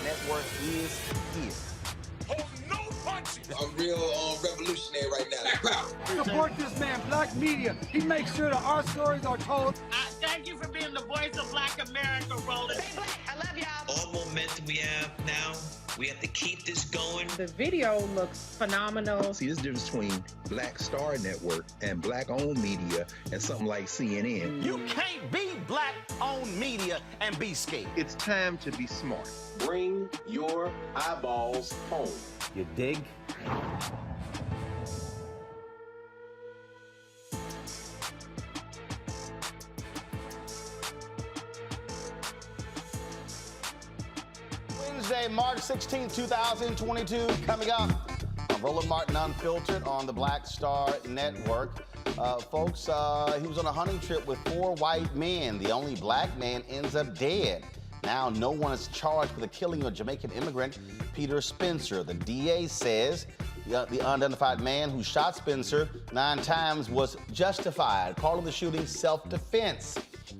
Network is here. Hold no punches. I'm real revolutionary right now. Support this man, Black Media. He makes sure that our stories are told. That Thank you for being the voice of Black America, Roland. Stay black. I love y'all. All momentum we have now, we have to keep this going. The video looks phenomenal. See, there's a difference between Black Star Network and Black-owned media and something like CNN. You can't be Black-owned media and be scared. It's time to be smart. Bring your eyeballs home. You dig? Wednesday, March 16, 2022, coming up on Roland Martin Unfiltered on the Black Star Network. Folks, he was on a hunting trip with 4 white men. The only black man ends up dead. Now, no one is charged with the killing of a Jamaican immigrant, Peter Spencer. The DA says the unidentified man who shot Spencer 9 times was justified, calling the shooting self-defense.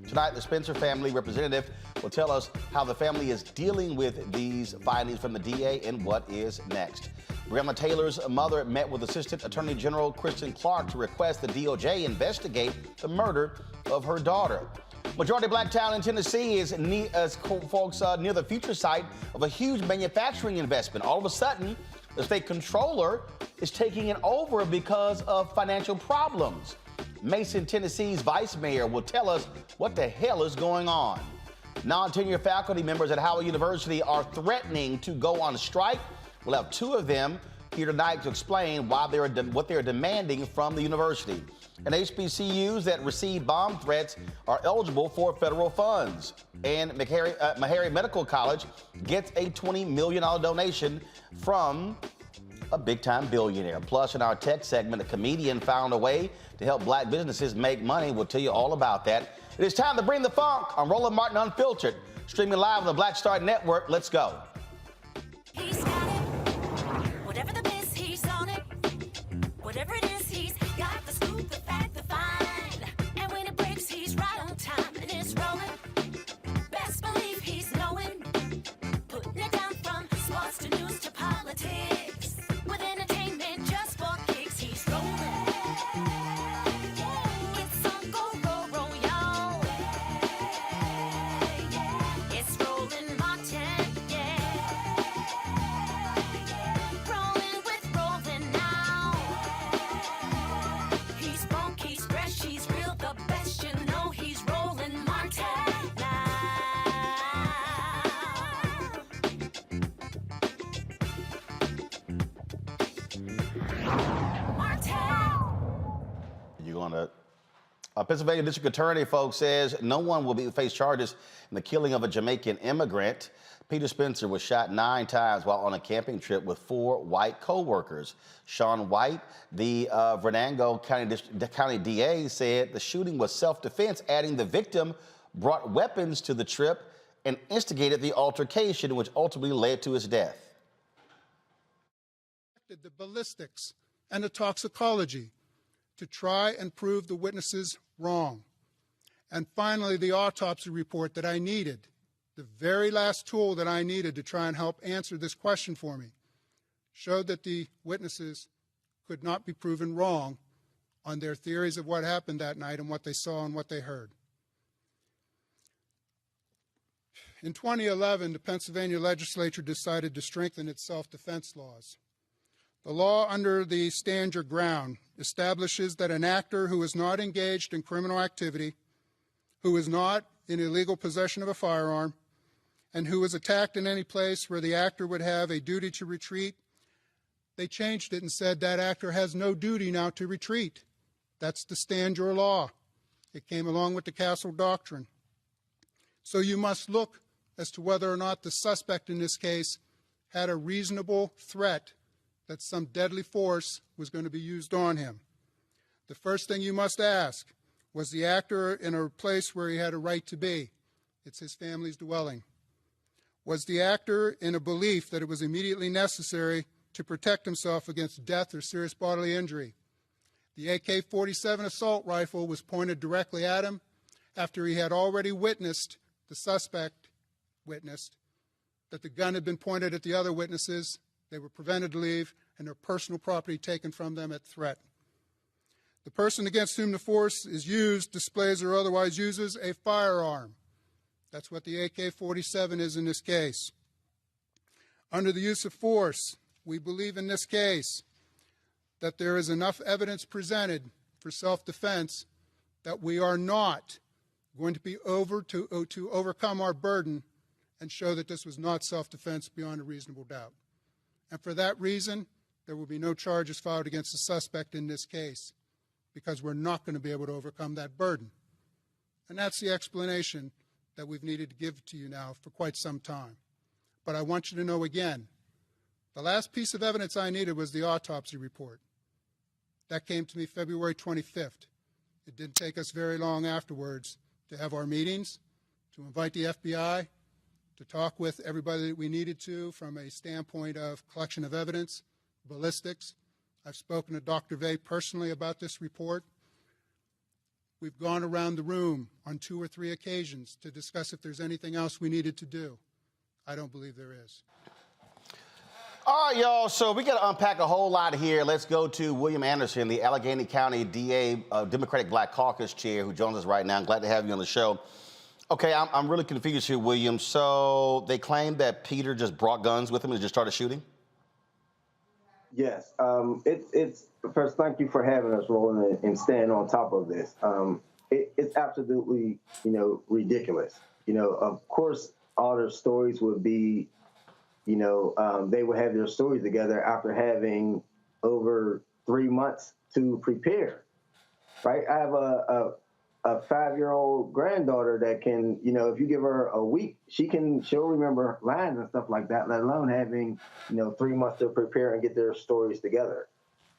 Tonight, the Spencer family representative will tell us how the family is dealing with these findings from the DA and what is next. Breonna Taylor's mother met with Assistant Attorney General Kristen Clarke to request the DOJ investigate the murder of her daughter. Majority black town in Tennessee is near the future site of a huge manufacturing investment. All of a sudden, the state comptroller is taking it over because of financial problems. Mason, Tennessee's vice mayor will tell us what the hell is going on. Non-tenured faculty members at Howard University are threatening to go on strike. We'll have 2 of them here tonight to explain what they're demanding from the university. And HBCUs that receive bomb threats are eligible for federal funds. And Meharry Medical College gets a $20 million donation from a big-time billionaire. Plus, in our tech segment, a comedian found a way to help black businesses make money. We'll tell you all about that. It is time to bring the funk on Roland Martin Unfiltered, streaming live on the Black Star Network. Let's go. He's got it. Whatever the biz, he's on it. Whatever it is, he's got the scoop, the fact, the find. And when it breaks, he's right on time and it's rolling. Best believe he's knowing. Putting it down from sports to news to politics. With entertainment just for kicks, he's rolling. It's on go, y'all. It's Roland Martin, yeah. Rolling with Roland now. He's funk, he's fresh, he's real, the best, you know he's Roland Martin now. You're going to... Pennsylvania District Attorney, folks, says no one will face charges in the killing of a Jamaican immigrant. Peter Spencer was shot 9 times while on a camping trip with 4 white co-workers. Sean White, the Venango County DA, said the shooting was self-defense, adding the victim brought weapons to the trip and instigated the altercation, which ultimately led to his death. The ballistics and the toxicology to try and prove the witnesses wrong. And finally, the autopsy report that I needed, the very last tool that I needed to try and help answer this question for me, showed that the witnesses could not be proven wrong on their theories of what happened that night and what they saw and what they heard. In 2011, the Pennsylvania legislature decided to strengthen its self-defense laws. The law under the Stand Your Ground establishes that an actor who is not engaged in criminal activity, who is not in illegal possession of a firearm, and who is attacked in any place where the actor would have a duty to retreat, they changed it and said that actor has no duty now to retreat. That's the Stand Your Law. It came along with the Castle Doctrine. So you must look as to whether or not the suspect in this case had a reasonable threat that some deadly force was going to be used on him. The first thing you must ask, was the actor in a place where he had a right to be? It's his family's dwelling. Was the actor in a belief that it was immediately necessary to protect himself against death or serious bodily injury? The AK-47 assault rifle was pointed directly at him after he had already witnessed, the suspect witnessed, that the gun had been pointed at the other witnesses. They were prevented to leave and their personal property taken from them at threat. The person against whom the force is used displays or otherwise uses a firearm. That's what the AK-47 is in this case. Under the use of force, we believe in this case that there is enough evidence presented for self-defense that we are not going to be to overcome our burden and show that this was not self-defense beyond a reasonable doubt. And for that reason, there will be no charges filed against the suspect in this case, because we're not going to be able to overcome that burden. And that's the explanation that we've needed to give to you now for quite some time. But I want you to know again, the last piece of evidence I needed was the autopsy report. That came to me February 25th. It didn't take us very long afterwards to have our meetings, to invite the FBI, to talk with everybody that we needed to from a standpoint of collection of evidence, ballistics. I've spoken to Dr. Vey personally about this report. We've gone around the room on 2 or 3 occasions to discuss if there's anything else we needed to do. I don't believe there is. All right, y'all, so we got to unpack a whole lot here. Let's go to William Anderson, the Allegheny County DA, Democratic Black Caucus Chair, who joins us right now. I'm glad to have you on the show. Okay, I'm really confused here, William. So they claim that Peter just brought guns with him and just started shooting? Yes. It's first, thank you for having us, Roland, and staying on top of this. It's absolutely, ridiculous. Of course, all their stories would be, they would have their stories together after having over 3 months to prepare, right? I have a 5-year-old granddaughter that can, if you give her a week, she'll remember lines and stuff like that, let alone having, 3 months to prepare and get their stories together.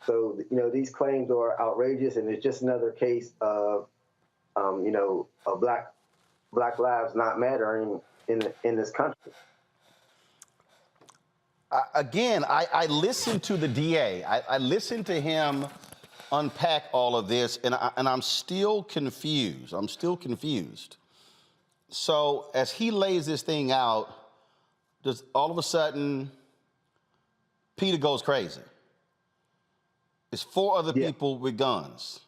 So, these claims are outrageous, and it's just another case of, of black lives not mattering in this country. Again, I listened to the DA. I listened to him unpack all of this, and I'm still confused. I'm still confused. So as he lays this thing out, just all of a sudden, Peter goes crazy. It's 4 other people with guns.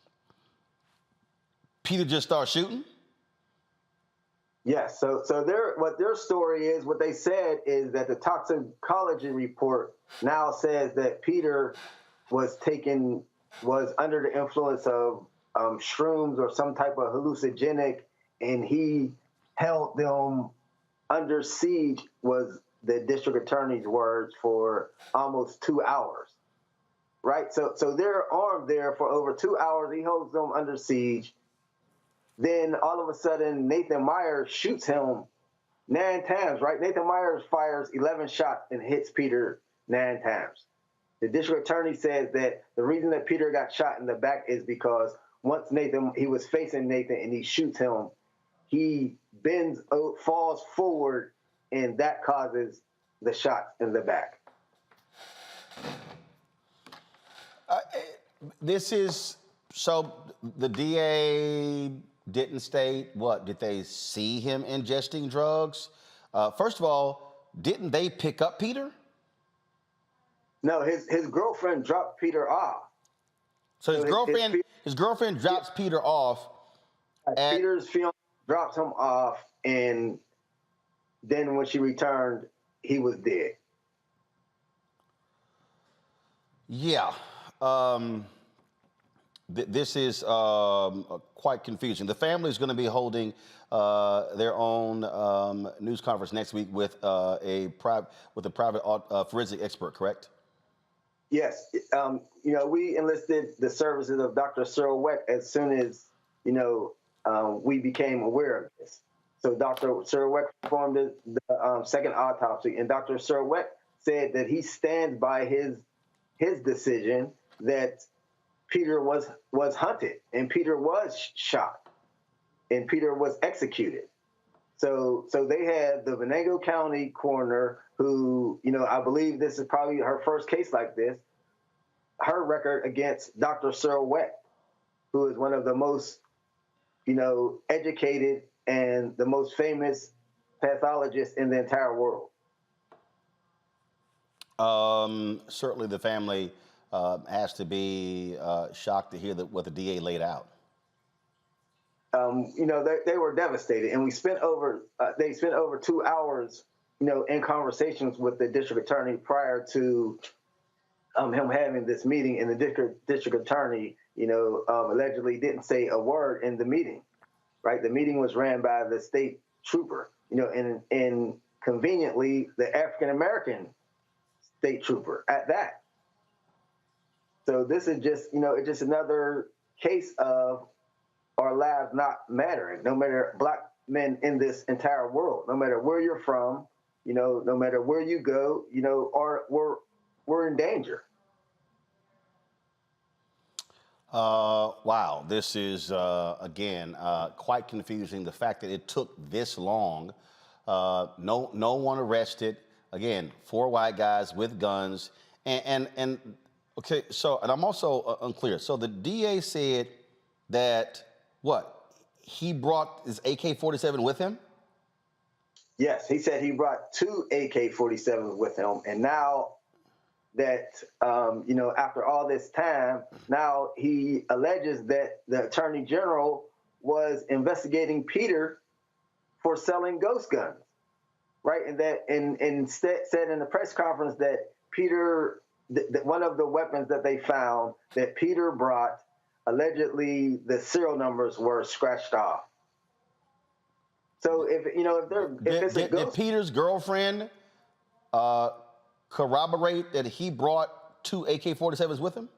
Peter just starts shooting? Yes. So what their story is, what they said is that the toxicology report now says that Peter was under the influence of shrooms or some type of hallucinogenic, and he held them under siege, was the district attorney's words, for almost 2 hours. Right? So they're armed there for over 2 hours. He holds them under siege. Then all of a sudden, Nathan Myers shoots him 9 times, right? Nathan Myers fires 11 shots and hits Peter 9 times. The district attorney says that the reason that Peter got shot in the back is because once he was facing Nathan and he shoots him, he falls forward, and that causes the shot in the back. So the DA didn't state what? Did they see him ingesting drugs? First of all, didn't they pick up Peter? No, his girlfriend dropped Peter off. So his girlfriend drops Peter off. Peter's fiance drops him off, and then when she returned, he was dead. Yeah. This is quite confusing. The family is going to be holding their own news conference next week with a private forensic expert, correct? Yes. We enlisted the services of Dr. Cyril Weck as soon as, we became aware of this. So Dr. Cyril Weck performed the second autopsy, and Dr. Cyril Weck said that he stands by his decision that Peter was hunted, and Peter was shot, and Peter was executed. So they had the Venango County coroner, who, I believe this is probably her first case like this, her record against Dr. Cyril Weck, who is one of the most, educated and the most famous pathologists in the entire world. Certainly the family has to be shocked to hear what the DA laid out. They were devastated, and they spent over 2 hours, in conversations with the district attorney prior to him having this meeting. And the district attorney, allegedly didn't say a word in the meeting. Right, the meeting was ran by the state trooper, and conveniently the African American state trooper at that. So this is just, it's just another case of our lives not mattering. No matter black men in this entire world, no matter where you're from, no matter where you go, we're in danger. Wow, this is, again, quite confusing. The fact that it took this long, no one arrested. Again, 4 white guys with guns. And okay, so, and I'm also unclear. So the DA said that, he brought his AK-47 with him? Yes, he said he brought 2 AK-47s with him. And now that, after all this time, now he alleges that the attorney general was investigating Peter for selling ghost guns, right? And that, and said in the press conference that Peter, that one of the weapons that they found that Peter brought, allegedly the serial numbers were scratched off. So if it's a ghost, did Peter's girlfriend corroborate that he brought 2 AK-47s with him?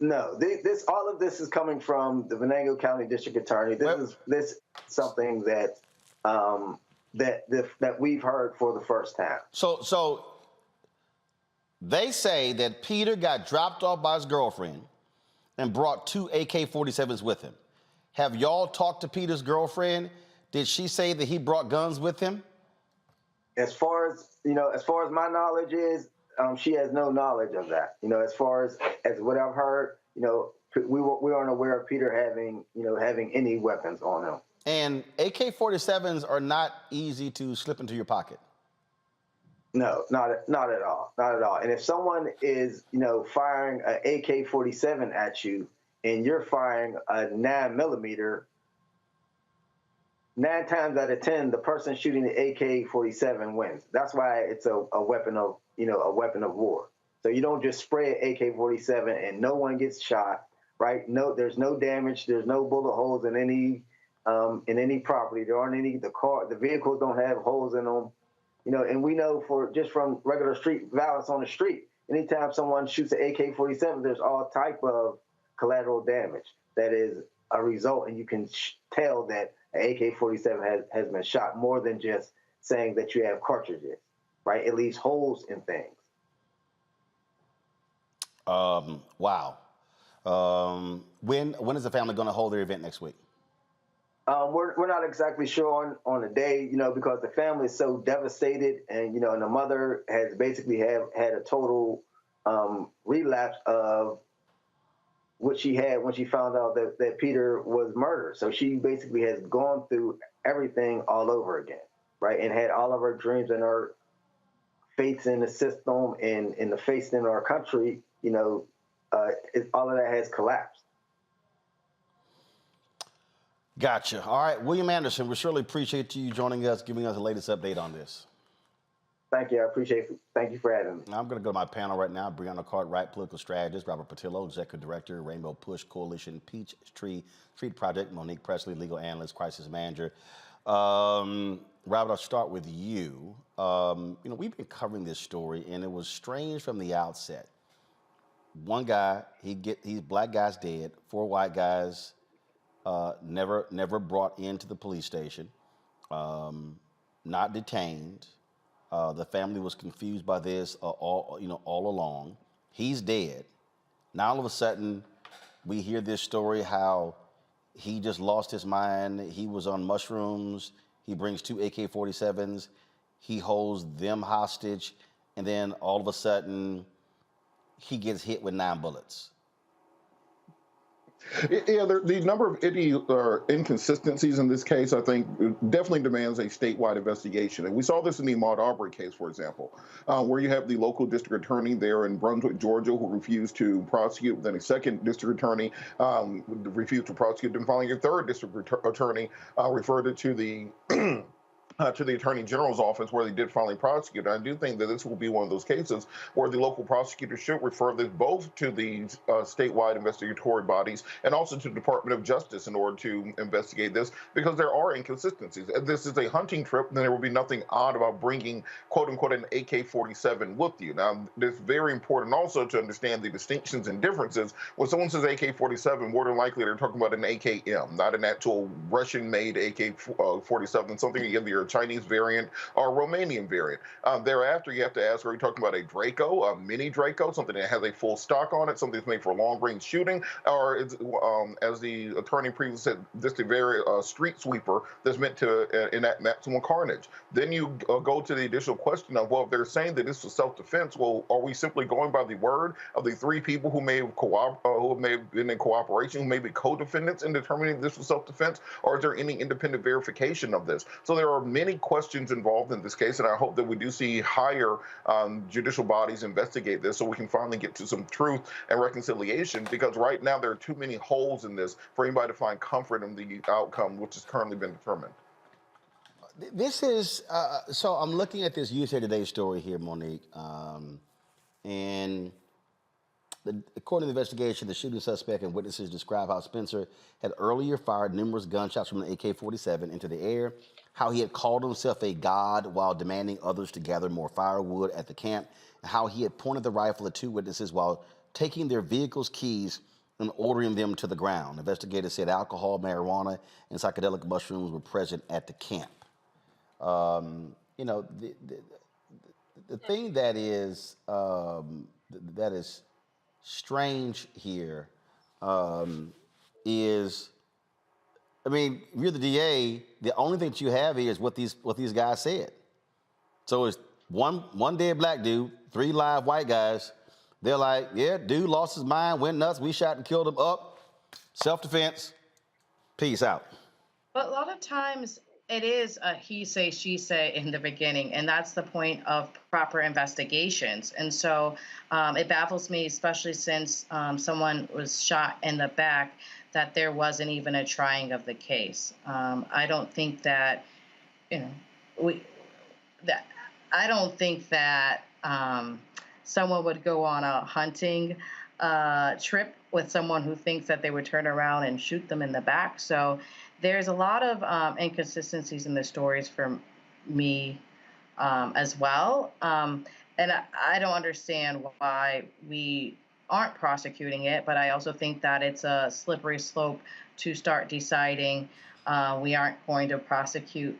No, all of this is coming from the Venango County District Attorney. This is something that that we've heard for the first time. So they say that Peter got dropped off by his girlfriend and brought 2 AK-47s with him. Have y'all talked to Peter's girlfriend? Did she say that he brought guns with him? As far as my knowledge is, she has no knowledge of that. As far as what I've heard, we aren't aware of Peter having any weapons on him. And AK-47s are not easy to slip into your pocket. No, not at all, not at all. And if someone is, firing an AK-47 at you, and you're firing a 9mm, 9 times out of 10, the person shooting the AK-47 wins. That's why it's a weapon of war. So you don't just spray an AK-47 and no one gets shot, right? No, there's no damage. There's no bullet holes in any property. There aren't any. The vehicles don't have holes in them. And we know from regular street violence on the street, anytime someone shoots an AK-47, there's all type of collateral damage that is a result, and you can tell that an AK-47 has been shot more than just saying that you have cartridges, right? It leaves holes in things. Wow. When is the family going to hold their event next week? We're not exactly sure on the day, because the family is so devastated, and and the mother has basically had a total relapse of what she had when she found out that Peter was murdered. So she basically has gone through everything all over again, right? And had all of her dreams and her faiths in the system and in the faith in our country, all of that has collapsed. Gotcha. All right, William Anderson, we surely appreciate you joining us, giving us the latest update on this. Thank you. I appreciate it. Thank you for having me. I'm going to go to my panel right now. Breonna Taylor, political strategist. Robert Patillo, executive director, Rainbow Push Coalition, Peachtree Street Project. Monique Presley, legal analyst, crisis manager. Robert, I'll start with you. We've been covering this story, and it was strange from the outset. One guy, he's black guy's dead. 4 white guys never brought into the police station, not detained. The family was confused by this all along. He's dead. Now all of a sudden, we hear this story how he just lost his mind. He was on mushrooms. He brings 2 AK-47s. He holds them hostage, and then all of a sudden, he gets hit with 9 bullets. Yeah, the number of inconsistencies in this case, I think, definitely demands a statewide investigation. And we saw this in the Ahmaud Arbery case, for example, where you have the local district attorney there in Brunswick, Georgia, who refused to prosecute. Then a second district attorney refused to prosecute. Then finally, a third district attorney referred it to the to the Attorney General's office, where they did finally prosecute. And I do think that this will be one of those cases where the local prosecutor should refer this both to the statewide investigatory bodies and also to the Department of Justice in order to investigate this, because there are inconsistencies. If this is a hunting trip, then there will be nothing odd about bringing, quote unquote, an AK-47 with you. Now, it's very important also to understand the distinctions and differences. When someone says AK-47, more than likely they're talking about an AKM, not an actual Russian-made AK-47, something either a Chinese variant or a Romanian variant. Thereafter, you have to ask, are you talking about a Draco, a mini Draco, something that has a full stock on it, something that's made for long-range shooting, or is, as the attorney previously said, just a very street sweeper that's meant to enact maximum carnage? Then you go to the additional question of, well, if they're saying that this was self-defense, well, are we simply going by the word of the three people who may have been in cooperation, who may be co-defendants in determining this was self-defense, or is there any independent verification of this? So there are many questions involved in this case, and I hope that we do see higher judicial bodies investigate this so we can finally get to some truth and reconciliation, because right now there are too many holes in this for anybody to find comfort in the outcome which has currently been determined. This is, so I'm looking at this USA Today story here, Monique, and according to the investigation, the shooting suspect and witnesses describe how Spencer had earlier fired numerous gunshots from an AK-47 into the air, how he had called himself a god while demanding others to gather more firewood at the camp, and how he had pointed the rifle at two witnesses while taking their vehicle's keys and ordering them to the ground. Investigators said alcohol, marijuana, and psychedelic mushrooms were present at the camp. You know, the thing that is strange here is, I mean, if you're the DA, the only thing that you have here is what these guys said. So it's one dead black dude, 3 live white guys. They're like, yeah, dude lost his mind, went nuts, we shot and killed him, up, self-defense, peace out. But a lot of times it is a he say, she say in the beginning, and that's the point of proper investigations. And so it baffles me, especially since someone was shot in the back, that there wasn't even a trying of the case. I don't think that, I don't think that someone would go on a hunting trip with someone who thinks that they would turn around and shoot them in the back. So there's a lot of inconsistencies in the stories for me as well. And I don't understand why we aren't prosecuting it, but I also think that it's a slippery slope to start deciding we aren't going to prosecute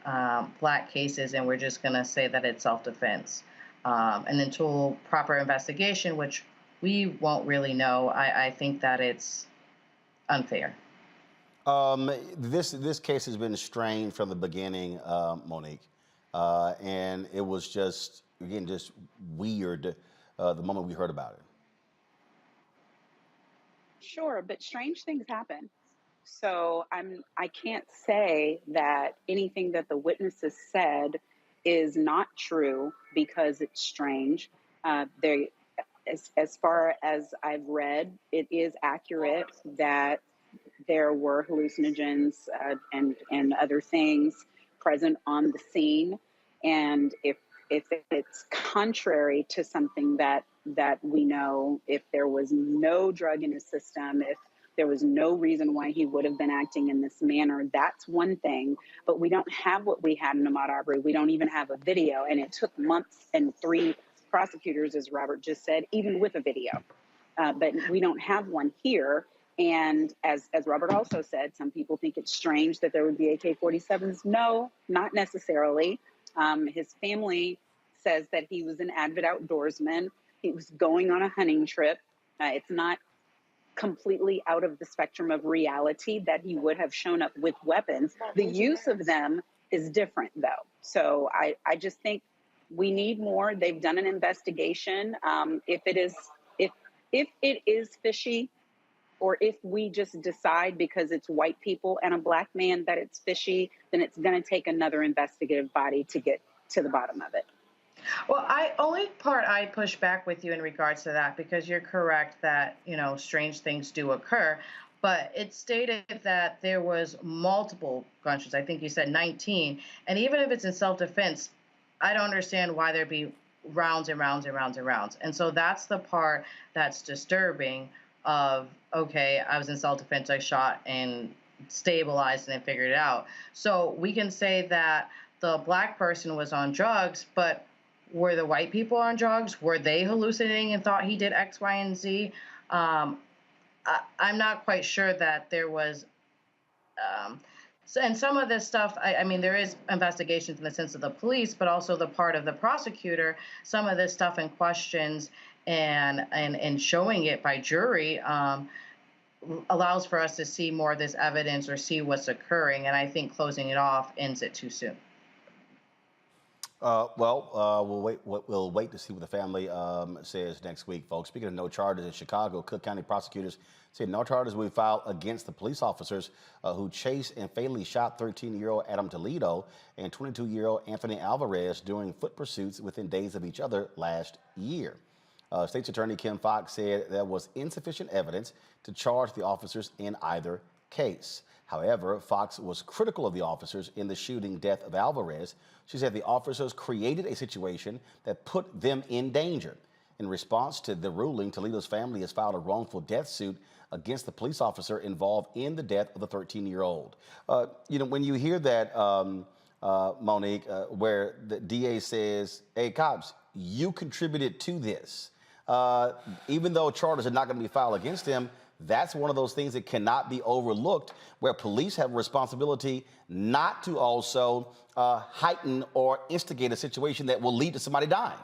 black cases and we're just going to say that it's self-defense. And until proper investigation, which we won't really know, I think that it's unfair. This case has been strained from the beginning, Monique, and it was just, again, just weird the moment we heard about it. Sure, but strange things happen. So I can't say that anything that the witnesses said is not true because it's strange. As far as I've read, it is accurate that there were hallucinogens and other things present on the scene. And if it's contrary to something that we know, if there was no drug in his system, if there was no reason why he would have been acting in this manner, that's one thing. But we don't have what we had in Ahmaud Arbery. We don't even have a video. And it took months and 3 prosecutors, as Robert just said, even with a video. But we don't have one here. And as Robert also said, some people think it's strange that there would be AK-47s. No, not necessarily. His family says that he was an avid outdoorsman. He was going on a hunting trip. It's not completely out of the spectrum of reality that he would have shown up with weapons. The use of them is different, though. So I just think we need more. They've done an investigation. If it is fishy, or if we just decide because it's white people and a black man that it's fishy, then it's going to take another investigative body to get to the bottom of it. Well, only part I push back with you in regards to that, because you're correct that, strange things do occur, but it stated that there was multiple gunshots. I think you said 19, and even if it's in self-defense, I don't understand why there'd be rounds and rounds and rounds and rounds. And so that's the part that's disturbing of, okay, I was in self-defense, I shot and stabilized and then figured it out. So we can say that the black person was on drugs, but were the white people on drugs? Were they hallucinating and thought he did X, Y, and Z? I'm not quite sure that there was. And some of this stuff, I mean, there is investigations in the sense of the police, but also the part of the prosecutor. Some of this stuff in questions and showing it by jury allows for us to see more of this evidence or see what's occurring. And I think closing it off ends it too soon. We'll wait to see what the family says next week, folks. Speaking of no charges in Chicago, Cook County prosecutors said no charges will be filed against the police officers who chased and fatally shot 13-year-old Adam Toledo and 22-year-old Anthony Alvarez during foot pursuits within days of each other last year. State's Attorney Kim Foxx said there was insufficient evidence to charge the officers in either case. However, Foxx was critical of the officers in the shooting death of Alvarez. She said the officers created a situation that put them in danger. In response to the ruling, Toledo's family has filed a wrongful death suit against the police officer involved in the death of the 13-year-old. When you hear that, Monique, where the DA says, hey, cops, you contributed to this. Even though charges are not going to be filed against him, that's one of those things that cannot be overlooked, where police have a responsibility not to also heighten or instigate a situation that will lead to somebody dying.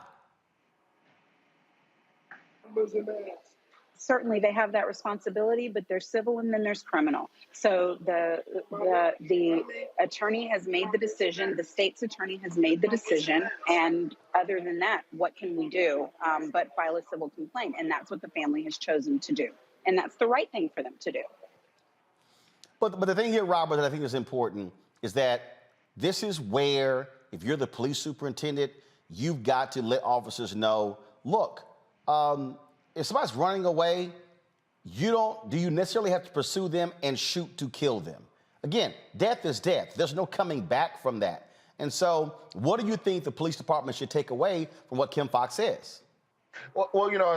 Certainly they have that responsibility, but there's civil and then there's criminal. So the attorney has made the decision, the state's attorney has made the decision, and other than that, what can we do but file a civil complaint? And that's what the family has chosen to do. And that's the right thing for them to do. But the thing here, Robert, that I think is important is that this is where, if you're the police superintendent, you've got to let officers know, look, if somebody's running away, do you necessarily have to pursue them and shoot to kill them? Again, death is death. There's no coming back from that. And so what do you think the police department should take away from what Kim Foxx says? Well,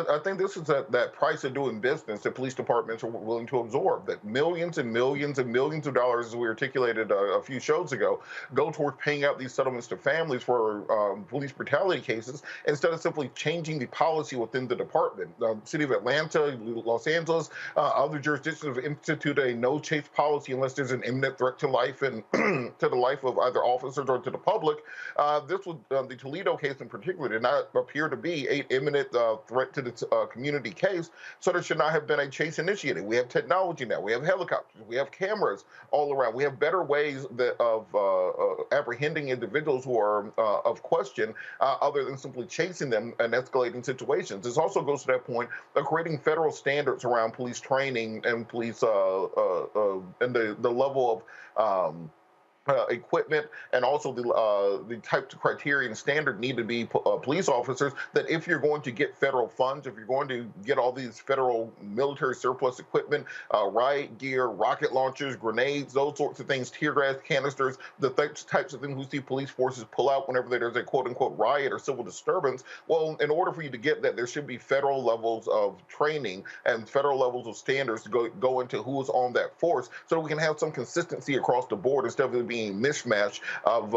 I think this is that price of doing business that police departments are willing to absorb, that millions and millions and millions of dollars, as we articulated a few shows ago, go towards paying out these settlements to families for police brutality cases instead of simply changing the policy within the department. The city of Atlanta, Los Angeles, other jurisdictions have instituted a no-chase policy unless there's an imminent threat to life and to the life of either officers or to the public. This was the Toledo case in particular did not appear to be an imminent threat to the community case, so there should not have been a chase initiated. We have technology now. We have helicopters. We have cameras all around. We have better ways of apprehending individuals who are of question other than simply chasing them and escalating situations. This also goes to that point of creating federal standards around police training and police and the level of equipment and also the types of criteria and standard need to be police officers, that if you're going to get federal funds, if you're going to get all these federal military surplus equipment, riot gear, rocket launchers, grenades, those sorts of things, tear gas canisters, the types of things we see police forces pull out whenever there's a quote-unquote riot or civil disturbance, well, in order for you to get that, there should be federal levels of training and federal levels of standards to go into who is on that force so that we can have some consistency across the board instead of it being mishmash of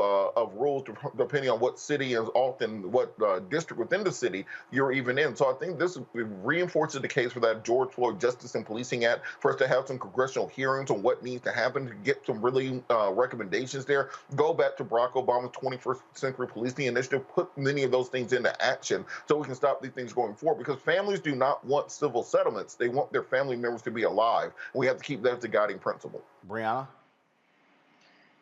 rules depending on what city and often what district within the city you're even in. So I think this reinforces the case for that George Floyd Justice and Policing Act, for us to have some congressional hearings on what needs to happen to get some really recommendations there. Go back to Barack Obama's 21st Century Policing Initiative, put many of those things into action so we can stop these things going forward, because families do not want civil settlements. They want their family members to be alive. We have to keep that as the guiding principle. Breonna?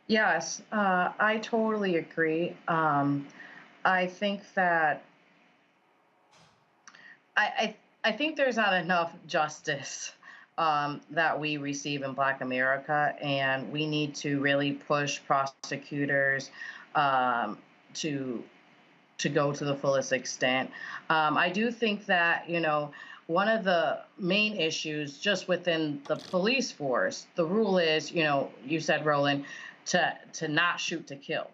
Yes, I totally agree. I think that I think there's not enough justice that we receive in Black America, and we need to really push prosecutors to go to the fullest extent. I do think that, one of the main issues just within the police force, the rule is, you said, Roland, to not shoot to kill.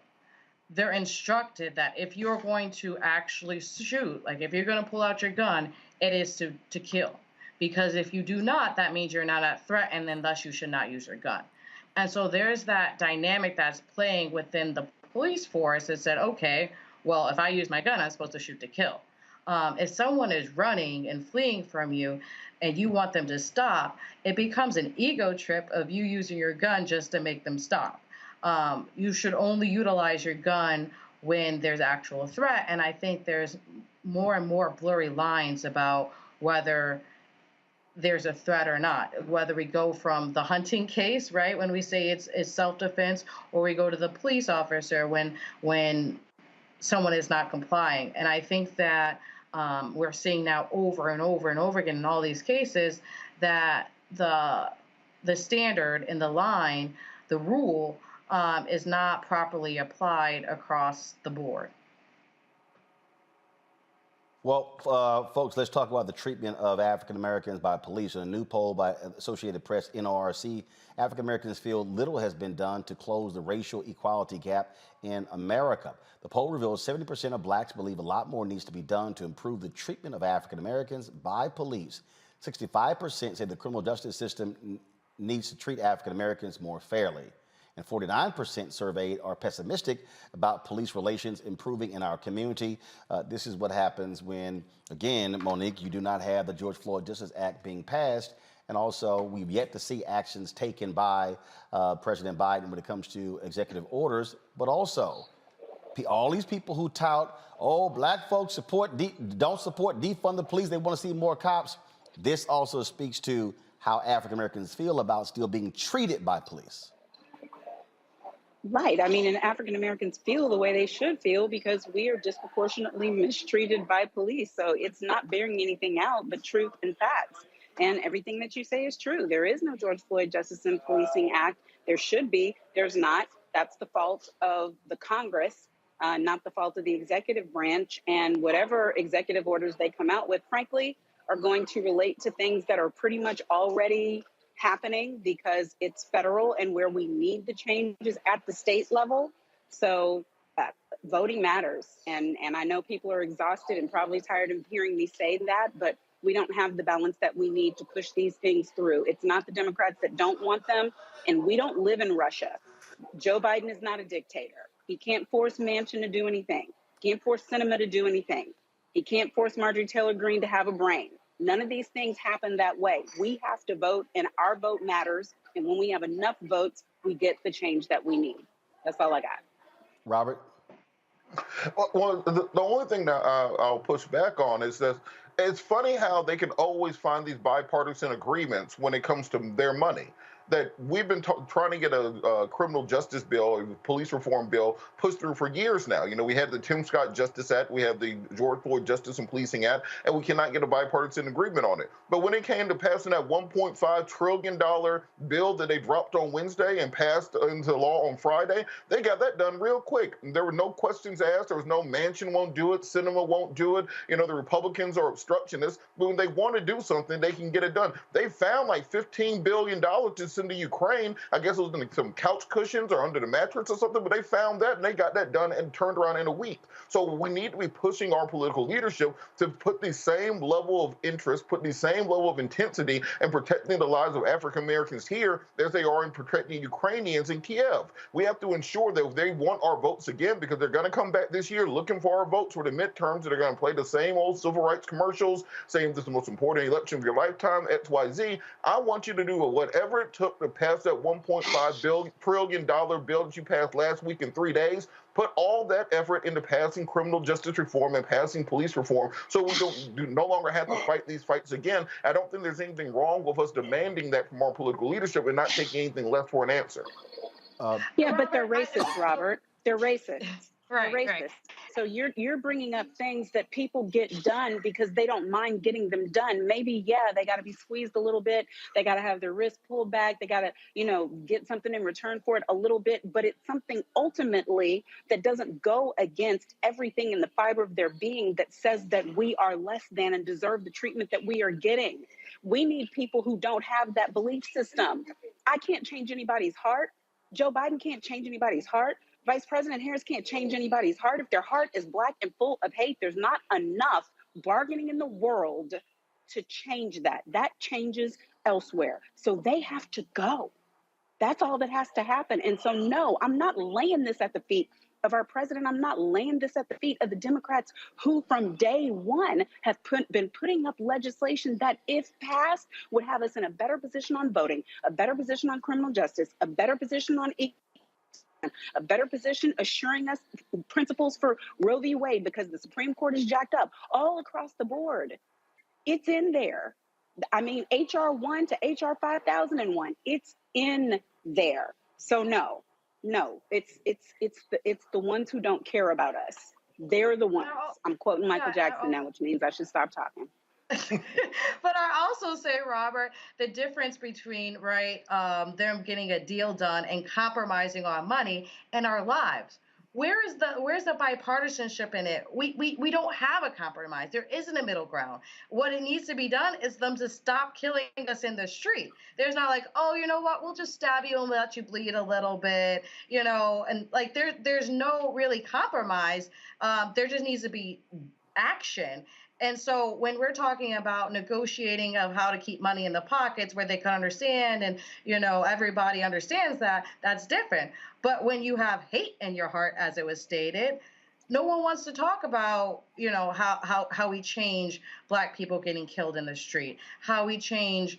They're instructed that if you're going to actually shoot, like if you're going to pull out your gun, it is to kill. Because if you do not, that means you're not at threat, and then thus you should not use your gun. And so there's that dynamic that's playing within the police force that said, okay, well, if I use my gun, I'm supposed to shoot to kill. If someone is running and fleeing from you and you want them to stop, it becomes an ego trip of you using your gun just to make them stop. You should only utilize your gun when there's actual threat. And I think there's more and more blurry lines about whether there's a threat or not, whether we go from the hunting case, right, when we say it's self-defense, or we go to the police officer when someone is not complying. And I think that we're seeing now over and over and over again in all these cases that the standard in the line, the rule, is not properly applied across the board. Well, folks, let's talk about the treatment of African Americans by police. In a new poll by Associated Press, NORC, African Americans feel little has been done to close the racial equality gap in America. The poll reveals 70% of blacks believe a lot more needs to be done to improve the treatment of African Americans by police. 65% say the criminal justice system needs to treat African Americans more fairly. And 49% surveyed are pessimistic about police relations improving in our community. This is what happens when, again, Monique, you do not have the George Floyd Justice Act being passed. And also, we've yet to see actions taken by President Biden when it comes to executive orders. But also, all these people who tout, black folks don't support defund the police, they want to see more cops. This also speaks to how African Americans feel about still being treated by police. Right. I mean, and African Americans feel the way they should feel because we are disproportionately mistreated by police. So it's not bearing anything out but truth and facts. And everything that you say is true. There is no George Floyd Justice and Policing Act. There should be. There's not. That's the fault of the Congress, not the fault of the executive branch. And whatever executive orders they come out with, frankly, are going to relate to things that are pretty much already happening because it's federal, and where we need the changes at the state level. So voting matters. And I know people are exhausted and probably tired of hearing me say that, but we don't have the balance that we need to push these things through. It's not the Democrats that don't want them, and we don't live in Russia. Joe Biden is not a dictator. He can't force Manchin to do anything. He can't force Sinema to do anything. He can't force Marjorie Taylor Greene to have a brain. None of these things happen that way. We have to vote, and our vote matters. And when we have enough votes, we get the change that we need. That's all I got. Robert? Well, the only thing that I'll push back on is that it's funny how they can always find these bipartisan agreements when it comes to their money. That we've been trying to get a criminal justice bill, a police reform bill, pushed through for years now. You know, we had the Tim Scott Justice Act, we have the George Floyd Justice and Policing Act, and we cannot get a bipartisan agreement on it. But when it came to passing that $1.5 trillion bill that they dropped on Wednesday and passed into law on Friday, they got that done real quick. There were no questions asked. There was no Manchin won't do it, Sinema won't do it. You know, the Republicans are obstructionists. But when they want to do something, they can get it done. They found like $15 billion to into Ukraine. I guess it was in some couch cushions or under the mattress or something, but they found that and they got that done and turned around in a week. So we need to be pushing our political leadership to put the same level of interest, put the same level of intensity in protecting the lives of African Americans here as they are in protecting Ukrainians in Kiev. We have to ensure that if they want our votes again, because they're going to come back this year looking for our votes for the midterms, they're going to play the same old civil rights commercials, saying this is the most important election of your lifetime, XYZ. I want you to do whatever it took to pass that $1.5 trillion bill that you passed last week in 3 days. Put all that effort into passing criminal justice reform and passing police reform so we no longer have to fight these fights again. I don't think there's anything wrong with us demanding that from our political leadership and not taking anything less for an answer. Yeah, but they're racist, Robert. They're racist. Right, They're right. racist. So you're bringing up things that people get done because they don't mind getting them done. Maybe, yeah, they got to be squeezed a little bit. They got to have their wrist pulled back. They got to, get something in return for it a little bit. But it's something ultimately that doesn't go against everything in the fiber of their being that says that we are less than and deserve the treatment that we are getting. We need people who don't have that belief system. I can't change anybody's heart. Joe Biden can't change anybody's heart. Vice President Harris can't change anybody's heart. If their heart is black and full of hate, there's not enough bargaining in the world to change that. That changes elsewhere. So they have to go. That's all that has to happen. And so, no, I'm not laying this at the feet of our president. I'm not laying this at the feet of the Democrats who from day one have been putting up legislation that, if passed, would have us in a better position on voting, a better position on criminal justice, a better position on a better position assuring us principles for Roe v. Wade, because the Supreme Court is jacked up all across the board. It's in there. I mean, HR 1 to HR 5001, it's in there. So no, it's the ones who don't care about us. They're the ones. I'm quoting Michael Jackson now, which means I should stop talking. But I also say, Robert, the difference between them getting a deal done and compromising on money and our lives. Where's the bipartisanship in it? We don't have a compromise. There isn't a middle ground. What it needs to be done is them to stop killing us in the street. There's not like, oh, you know what, we'll just stab you and let you bleed a little bit, and like there's no really compromise. There just needs to be action. And so when we're talking about negotiating of how to keep money in the pockets where they can understand and, everybody understands that, that's different. But when you have hate in your heart, as it was stated, no one wants to talk about, how we change Black people getting killed in the street, how we change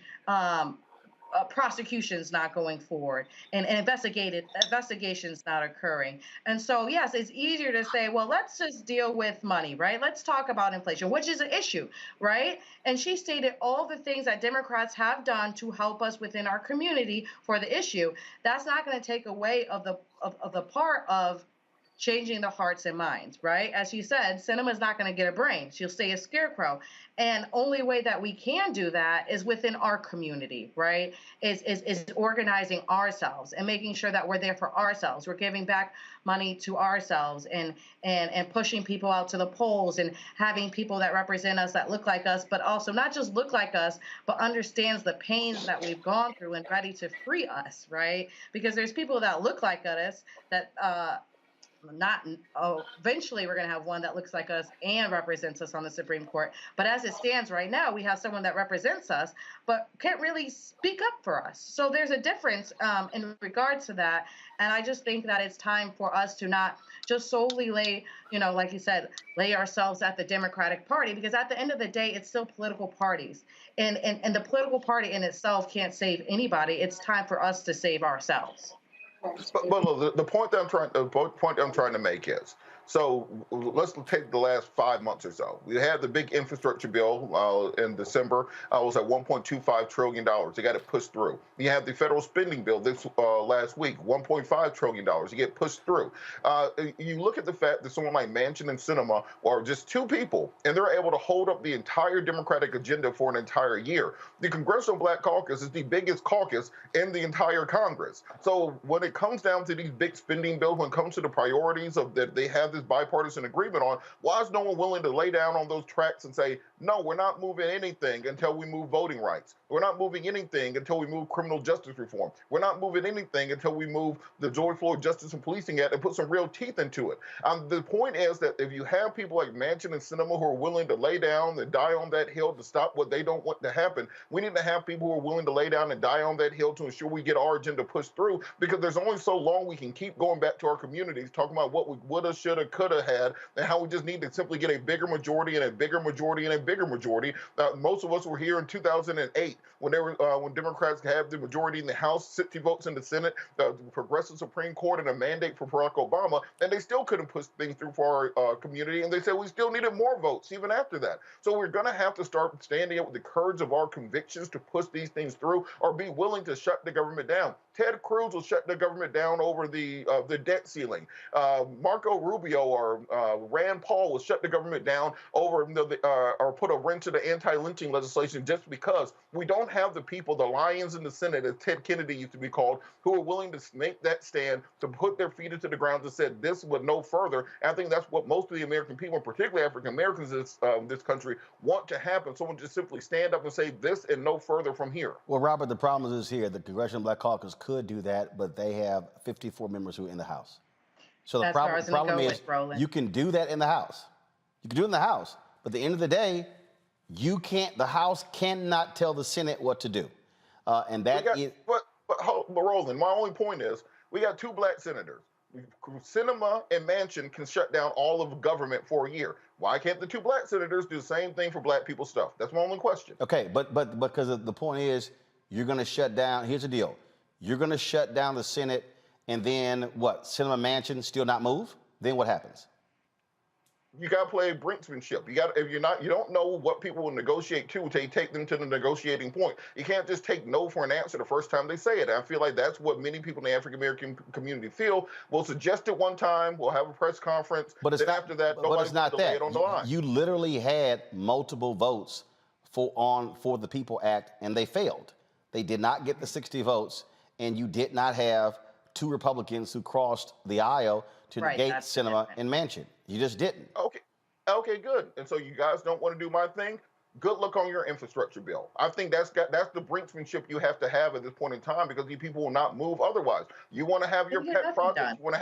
prosecutions not going forward and investigations not occurring. And so, yes, it's easier to say, well, let's just deal with money, right? Let's talk about inflation, which is an issue, right? And she stated all the things that Democrats have done to help us within our community for the issue. That's not going to take away of the part of changing the hearts and minds, right? As you said, Sinema's not going to get a brain. She'll stay a scarecrow. And only way that we can do that is within our community, right? Is organizing ourselves and making sure that we're there for ourselves. We're giving back money to ourselves and pushing people out to the polls and having people that represent us, that look like us, but also not just look like us, but understands the pains that we've gone through and ready to free us, right? Because there's people that look like us that, eventually we're going to have one that looks like us and represents us on the Supreme Court. But as it stands right now, we have someone that represents us, but can't really speak up for us. So there's a difference in regards to that. And I just think that it's time for us to not just solely lay, like you said, lay ourselves at the Democratic Party, because at the end of the day, it's still political parties. And the political party in itself can't save anybody. It's time for us to save ourselves. But look, the point that I'm trying to make is, so let's take the last 5 months or so. We had the big infrastructure bill in December. It was at $1.25 trillion. They got it pushed through. You have the federal spending bill this last week, $1.5 trillion. You get pushed through. You look at the fact that someone like Manchin and Sinema are just two people, and they're able to hold up the entire Democratic agenda for an entire year. The Congressional Black Caucus is the biggest caucus in the entire Congress. So when it comes down to these big spending bills, when it comes to the priorities of that they have this bipartisan agreement on, why is no one willing to lay down on those tracks and say, no, we're not moving anything until we move voting rights. We're not moving anything until we move criminal justice reform. We're not moving anything until we move the George Floyd Justice and Policing Act and put some real teeth into it. The point is that if you have people like Manchin and Sinema who are willing to lay down and die on that hill to stop what they don't want to happen, we need to have people who are willing to lay down and die on that hill to ensure we get our agenda pushed through, because there's only so long we can keep going back to our communities talking about what we woulda, shoulda, coulda had, and how we just need to simply get a bigger majority and a bigger majority and a bigger majority. Most of us were here in 2008 when when Democrats had the majority in the House, 60 votes in the Senate, the progressive Supreme Court, and a mandate for Barack Obama, and they still couldn't push things through for our community, and they said we still needed more votes even after that. So we're going to have to start standing up with the courage of our convictions to push these things through, or be willing to shut the government down. Ted Cruz will shut the government down over the debt ceiling. Marco Rubio or Rand Paul will shut the government down over or put a wrench to the anti-lynching legislation just because we don't have the people, the lions in the Senate, as Ted Kennedy used to be called, who are willing to make that stand, to put their feet into the ground and said this would no further. And I think that's what most of the American people, particularly African Americans in this country, want to happen. Someone just simply stand up and say this and no further from here. Well, Robert, the problem is here. The Congressional Black Caucus could do that, but they have 54 members who are in the House. So the problem is you can do that in the House. You can do it in the House. But at the end of the day, the House cannot tell the Senate what to do. But Roland, my only point is we got 2 black senators. Sinema and Manchin can shut down all of government for a year. Why can't the 2 black senators do the same thing for black people stuff? That's my only question. Okay, but because the point is you're going to shut down. Here's the deal. You're going to shut down the Senate, and then what? Sinema Manchin still not move? Then what happens? You got to play brinksmanship. You don't know what people will negotiate to take them to the negotiating point. You can't just take no for an answer the first time they say it. I feel like that's what many people in the African American community feel. We'll suggest it one time, we'll have a press conference, but then after that, nobody's going to lay it on the line. You literally had multiple votes for the People Act, and they failed. They did not get the 60 votes, and you did not have 2 Republicans who crossed the aisle to negate Sinema and Manchin. You just didn't. Okay, good. And so you guys don't want to do my thing? Good luck on your infrastructure bill. I think that's the brinksmanship you have to have at this point in time, because these people will not move otherwise. You want to have your pet projects. You want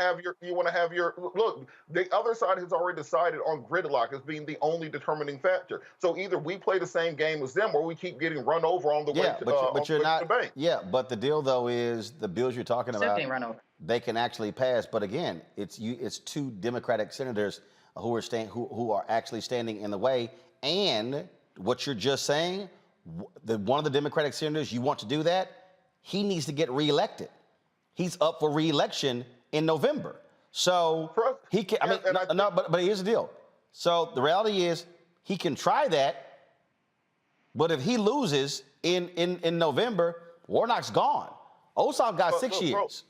to have your look. The other side has already decided on gridlock as being the only determining factor. So either we play the same game as them, or we keep getting run over on the way to the bank. Yeah, but the deal though is the bills you're talking about, they can actually pass. But again, it's 2 Democratic senators who are actually standing in the way. And what you're just saying, one of the Democratic senators, you want to do that, he needs to get reelected. He's up for reelection in November. So he can, but here's the deal. So the reality is he can try that, but if he loses in November, Warnock's gone. Ossoff got 6 years.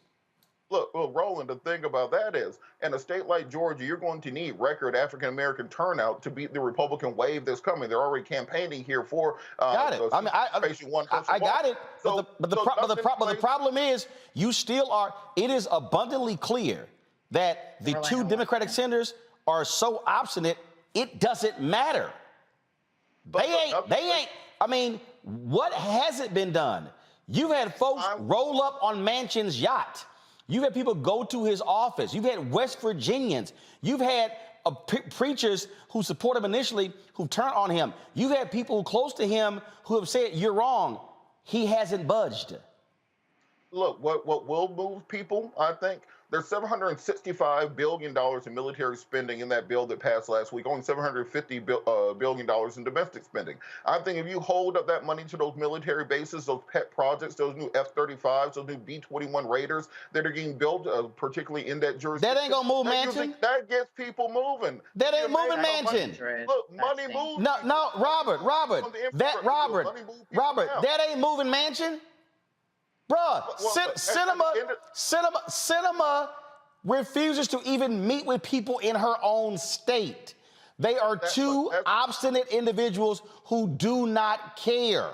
Look, Roland, the thing about that is, in a state like Georgia, you're going to need record African-American turnout to beat the Republican wave that's coming. They're already campaigning here for got it. I got it. So, but the problem is you still are, it is abundantly clear that the 2 Democratic senators are so obstinate, it doesn't matter. They ain't, I mean, what hasn't been done? You've had folks roll up on Manchin's yacht. You've had people go to his office. You've had West Virginians. You've had preachers who support him initially who turn on him. You've had people close to him who have said, you're wrong. He hasn't budged. Look, what will move people, I think, there's $765 billion in military spending in that bill that passed last week, only $750 billion in domestic spending. I think if you hold up that money to those military bases, those pet projects, those new F-35s, those new B-21 Raiders that are getting built, particularly in that jurisdiction. That ain't gonna move Manchin. That gets people moving. That ain't moving Manchin. Look, money moves. No, Robert, that ain't moving Manchin. Bruh, Sinema refuses to even meet with people in her own state. They are 2 obstinate individuals who do not care.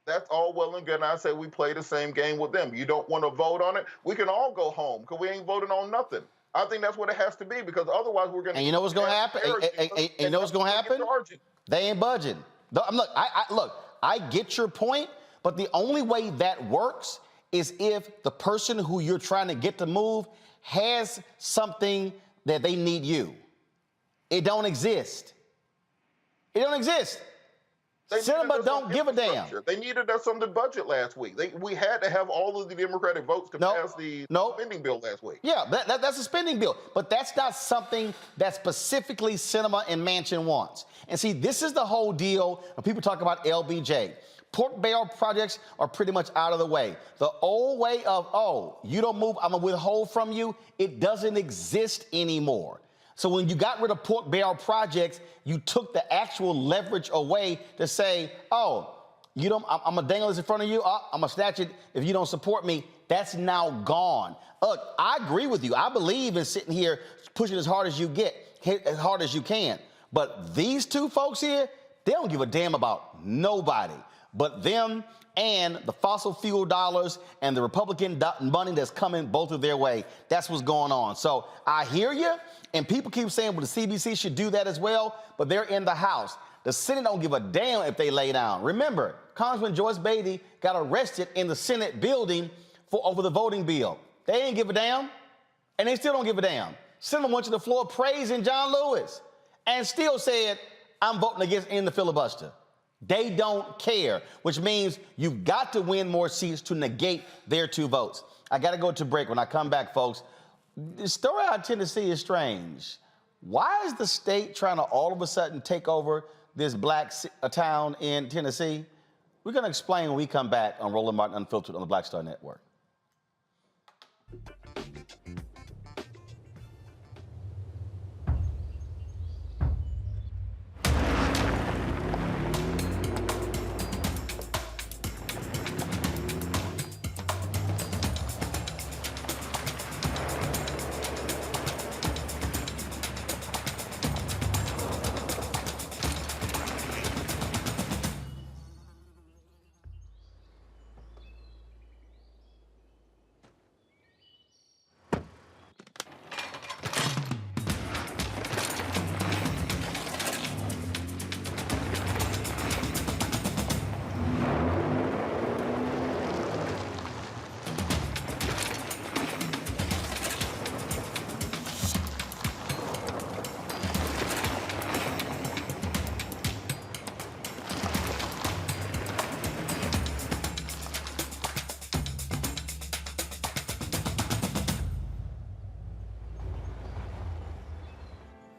That's all well and good, and I say we play the same game with them. You don't want to vote on it? We can all go home, because we ain't voting on nothing. I think that's what it has to be, because otherwise we're going to... And you know what's going to happen? And you know what's going to happen? They ain't budging. Look, I get your point, but the only way that works is if the person who you're trying to get to move has something that they need you. It don't exist. It don't exist. Sinema don't give a damn. They needed us on the budget last week. We had to have all of the Democratic votes to pass the spending bill last week. Yeah, that's a spending bill. But that's not something that specifically Sinema and Manchin wants. And see, this is the whole deal when people talk about LBJ. Pork barrel projects are pretty much out of the way. The old way of, oh, you don't move, I'm going to withhold from you, it doesn't exist anymore. So when you got rid of pork barrel projects, you took the actual leverage away to say, oh, I'm going to dangle this in front of you, I'm going to snatch it if you don't support me. That's now gone. Look, I agree with you. I believe in sitting here pushing as hard as you can. But these two folks here, they don't give a damn about nobody but them and the fossil fuel dollars and the Republican money that's coming both of their way. That's what's going on. So I hear you, and people keep saying, well, the CBC should do that as well, but they're in the House. The Senate don't give a damn if they lay down. Remember, Congressman Joyce Beatty got arrested in the Senate building over the voting bill. They ain't give a damn, and they still don't give a damn. Senator went to the floor praising John Lewis and still said, I'm voting against ending the filibuster. They don't care, which means you've got to win more seats to negate their 2 votes. I got to go to break. When I come back, folks, the story out of Tennessee is strange. Why is the state trying to all of a sudden take over this black town in Tennessee? We're going to explain when we come back on Roland Martin Unfiltered on the Black Star Network.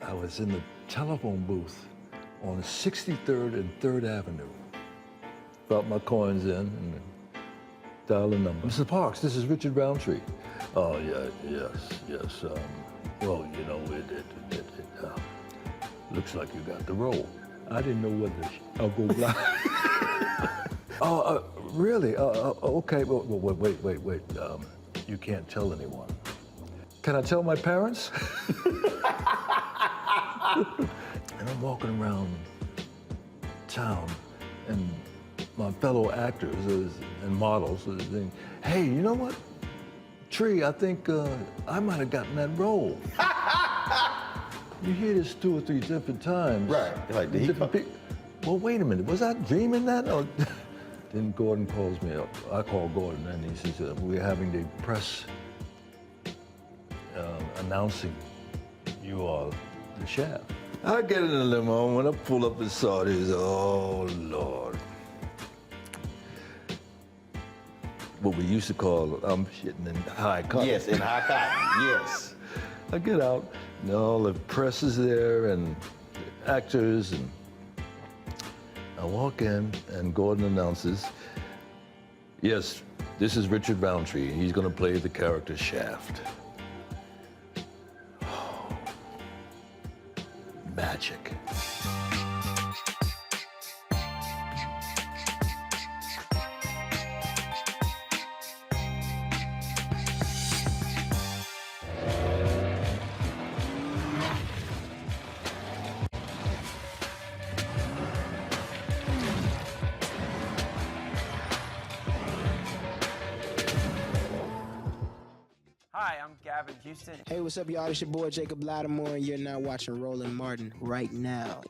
I was in the telephone booth on 63rd and 3rd Avenue. Brought my coins in and dialed the number. Mr. Parks, this is Richard Roundtree. Oh, yeah, yes. Well, you know, it looks like you got the role. I didn't know whether I'll go blind. Oh, really? Okay, well, wait. You can't tell anyone. Can I tell my parents? And I'm walking around town, and my fellow actors and models are saying, hey, you know what? Tree, I think I might have gotten that role. You hear this 2 or 3 different times. Right. Like, did he well, wait a minute. Was I dreaming that? Or then Gordon calls me up. I call Gordon, and he says, we're having the press announcing you are the chef. I get in the limo, and when I pull up and saw this, oh, Lord. What we used to call, I'm shitting in high cotton. Yes, in high cotton, yes. I get out, and all the press is there, and actors, and I walk in, and Gordon announces, yes, this is Richard Roundtree. He's gonna play the character Shaft. Magic. Hi, I'm Gavin Houston. Hey, what's up, y'all? It's your boy Jacob Lattimore, and you're now watching Roland Martin right now.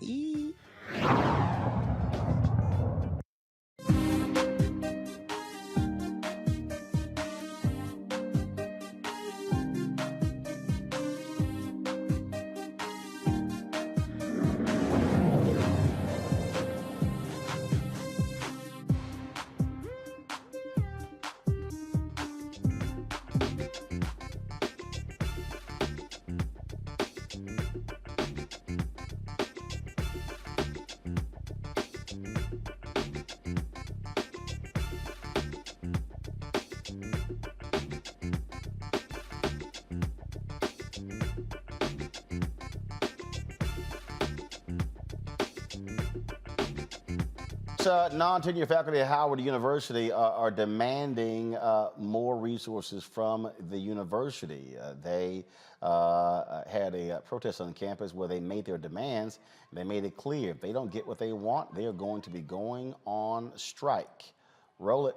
non-tenured faculty at Howard University are demanding more resources from the university. They had a protest on campus where they made their demands. They made it clear if they don't get what they want, they are going to be going on strike. Roll it.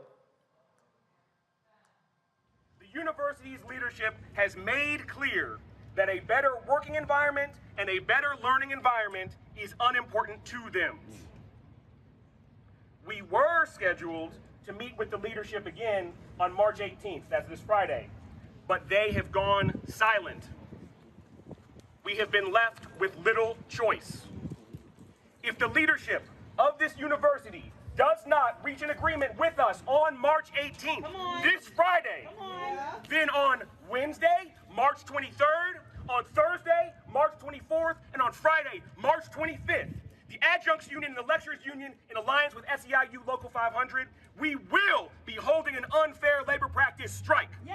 The university's leadership has made clear that a better working environment and a better learning environment is unimportant to them. We were scheduled to meet with the leadership again on March 18th, that's this Friday, but they have gone silent. We have been left with little choice. If the leadership of this university does not reach an agreement with us on March 18th, this Friday, then on Wednesday, March 23rd, on Thursday, March 24th, and on Friday, March 25th, the Adjuncts Union and the Lecturers Union, in alliance with SEIU Local 500, we will be holding an unfair labor practice strike. We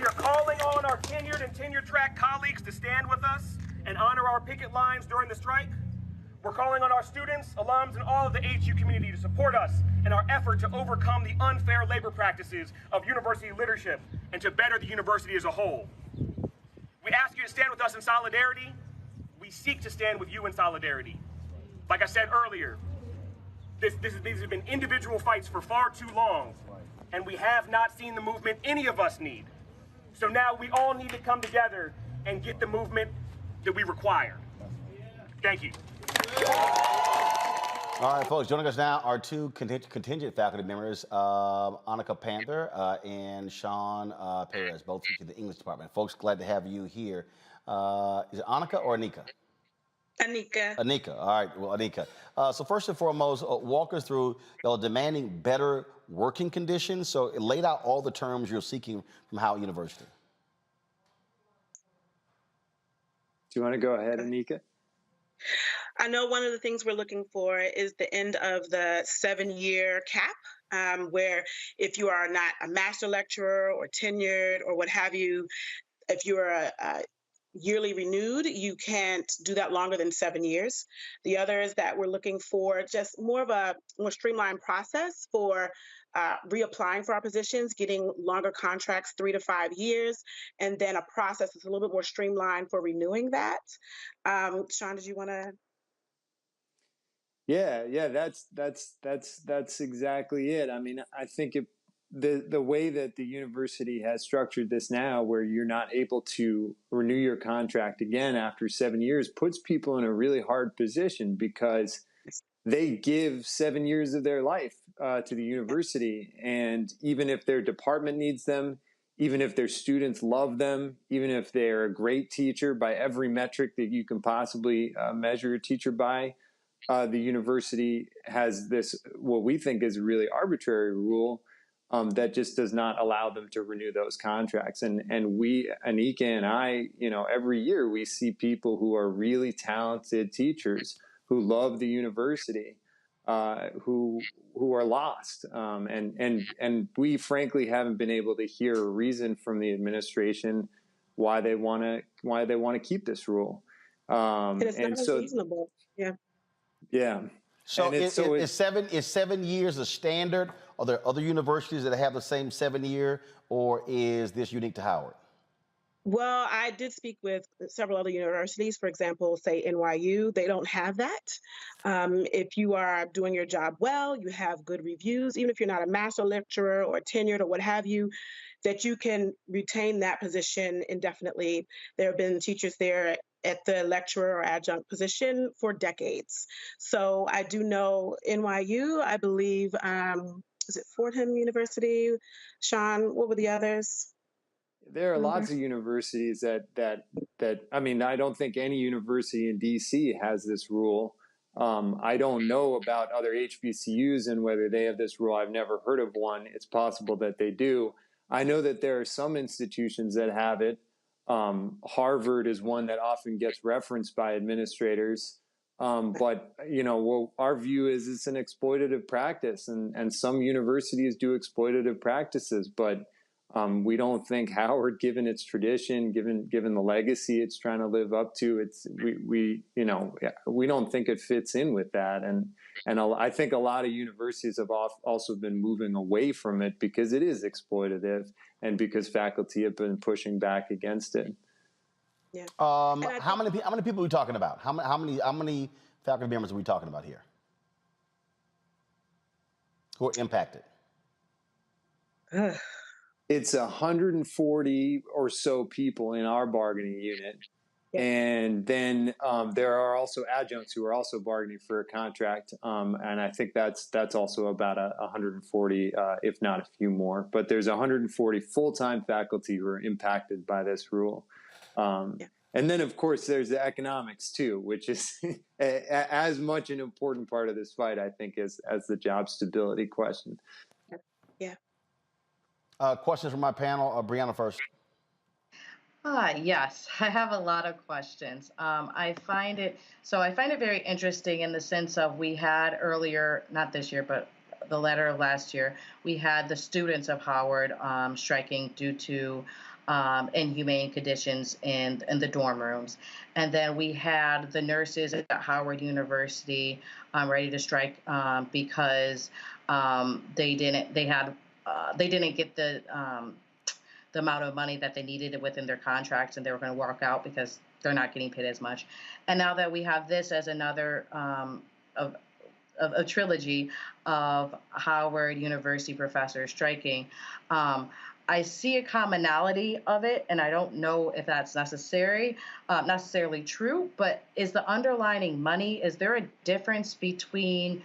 are calling on our tenured and tenure-track colleagues to stand with us and honor our picket lines during the strike. We're calling on our students, alums, and all of the HU community to support us in our effort to overcome the unfair labor practices of university leadership and to better the university as a whole. We ask you to stand with us in solidarity. We seek to stand with you in solidarity. Like I said earlier, these have been individual fights for far too long, and we have not seen the movement any of us need. So now we all need to come together and get the movement that we require. Thank you. All right, folks, joining us now are two contingent faculty members, Annika Panther and Sean Perez, both teach in the English department. Folks, glad to have you here. Is it Annika or Anika? Anika. Anika, all right, well, Anika. So first and foremost, walk us through, y'all demanding better working conditions. So it laid out all the terms you're seeking from Howard University. Do you want to go ahead, Anika? I know one of the things we're looking for is the end of the 7-year cap, where if you are not a master lecturer or tenured or what have you, if you are a yearly renewed, you can't do that longer than 7 years. The other is that we're looking for just more of a more streamlined process for reapplying for our positions, getting longer contracts, 3 to 5 years, and then a process that's a little bit more streamlined for renewing that. Sean, did you want to? Yeah, that's exactly it. I mean, I think the way that the university has structured this now, where you're not able to renew your contract again after 7 years, puts people in a really hard position because they give 7 years of their life to the university, and even if their department needs them, even if their students love them, even if they're a great teacher by every metric that you can possibly measure a teacher by, the university has this, what we think is a really arbitrary rule that just does not allow them to renew those contracts. And we, Anika and I, every year we see people who are really talented teachers who love the university, who are lost. And we frankly haven't been able to hear a reason from the administration why they want to keep this rule. And it's not reasonable. Yeah. Yeah. So is 7 years a standard? Are there other universities that have the same 7-year, or is this unique to Howard? Well, I did speak with several other universities, for example, say NYU, they don't have that. If you are doing your job well, you have good reviews, even if you're not a master lecturer or tenured or what have you, that you can retain that position indefinitely. There have been teachers there at the lecturer or adjunct position for decades. So I do know NYU, I believe, is it Fordham University? Sean, what were the others? There are lots of universities that I mean, I don't think any university in DC has this rule. I don't know about other HBCUs and whether they have this rule. I've never heard of one. It's possible that they do. I know that there are some institutions that have it. Harvard is one that often gets referenced by administrators. But, our view is it's an exploitative practice, and some universities do exploitative practices, but we don't think Howard, given its tradition, given the legacy it's trying to live up to, we don't think it fits in with that. And I think a lot of universities have also been moving away from it because it is exploitative and because faculty have been pushing back against it. Yeah. How many people are we talking about? How many faculty members are we talking about here who are impacted? It's 140 or so people in our bargaining unit. Yeah. And then there are also adjuncts who are also bargaining for a contract. And I think that's also about 140, if not a few more. But there's 140 full-time faculty who are impacted by this rule. And then, of course, there's the economics, too, which is as much an important part of this fight, I think, as the job stability question. Yeah. Questions from my panel. Breonna first. Yes, I have a lot of questions. I find it very interesting in the sense of we had earlier, not this year, but the letter of last year, we had the students of Howard striking due to inhumane conditions in the dorm rooms. And then we had the nurses at Howard University ready to strike because they didn't get the amount of money that they needed within their contracts, and they were going to walk out because they're not getting paid as much. And now that we have this as another of a trilogy of Howard University professors striking, I see a commonality of it, and I don't know if that's necessarily true, but is the underlining money, is there a difference between,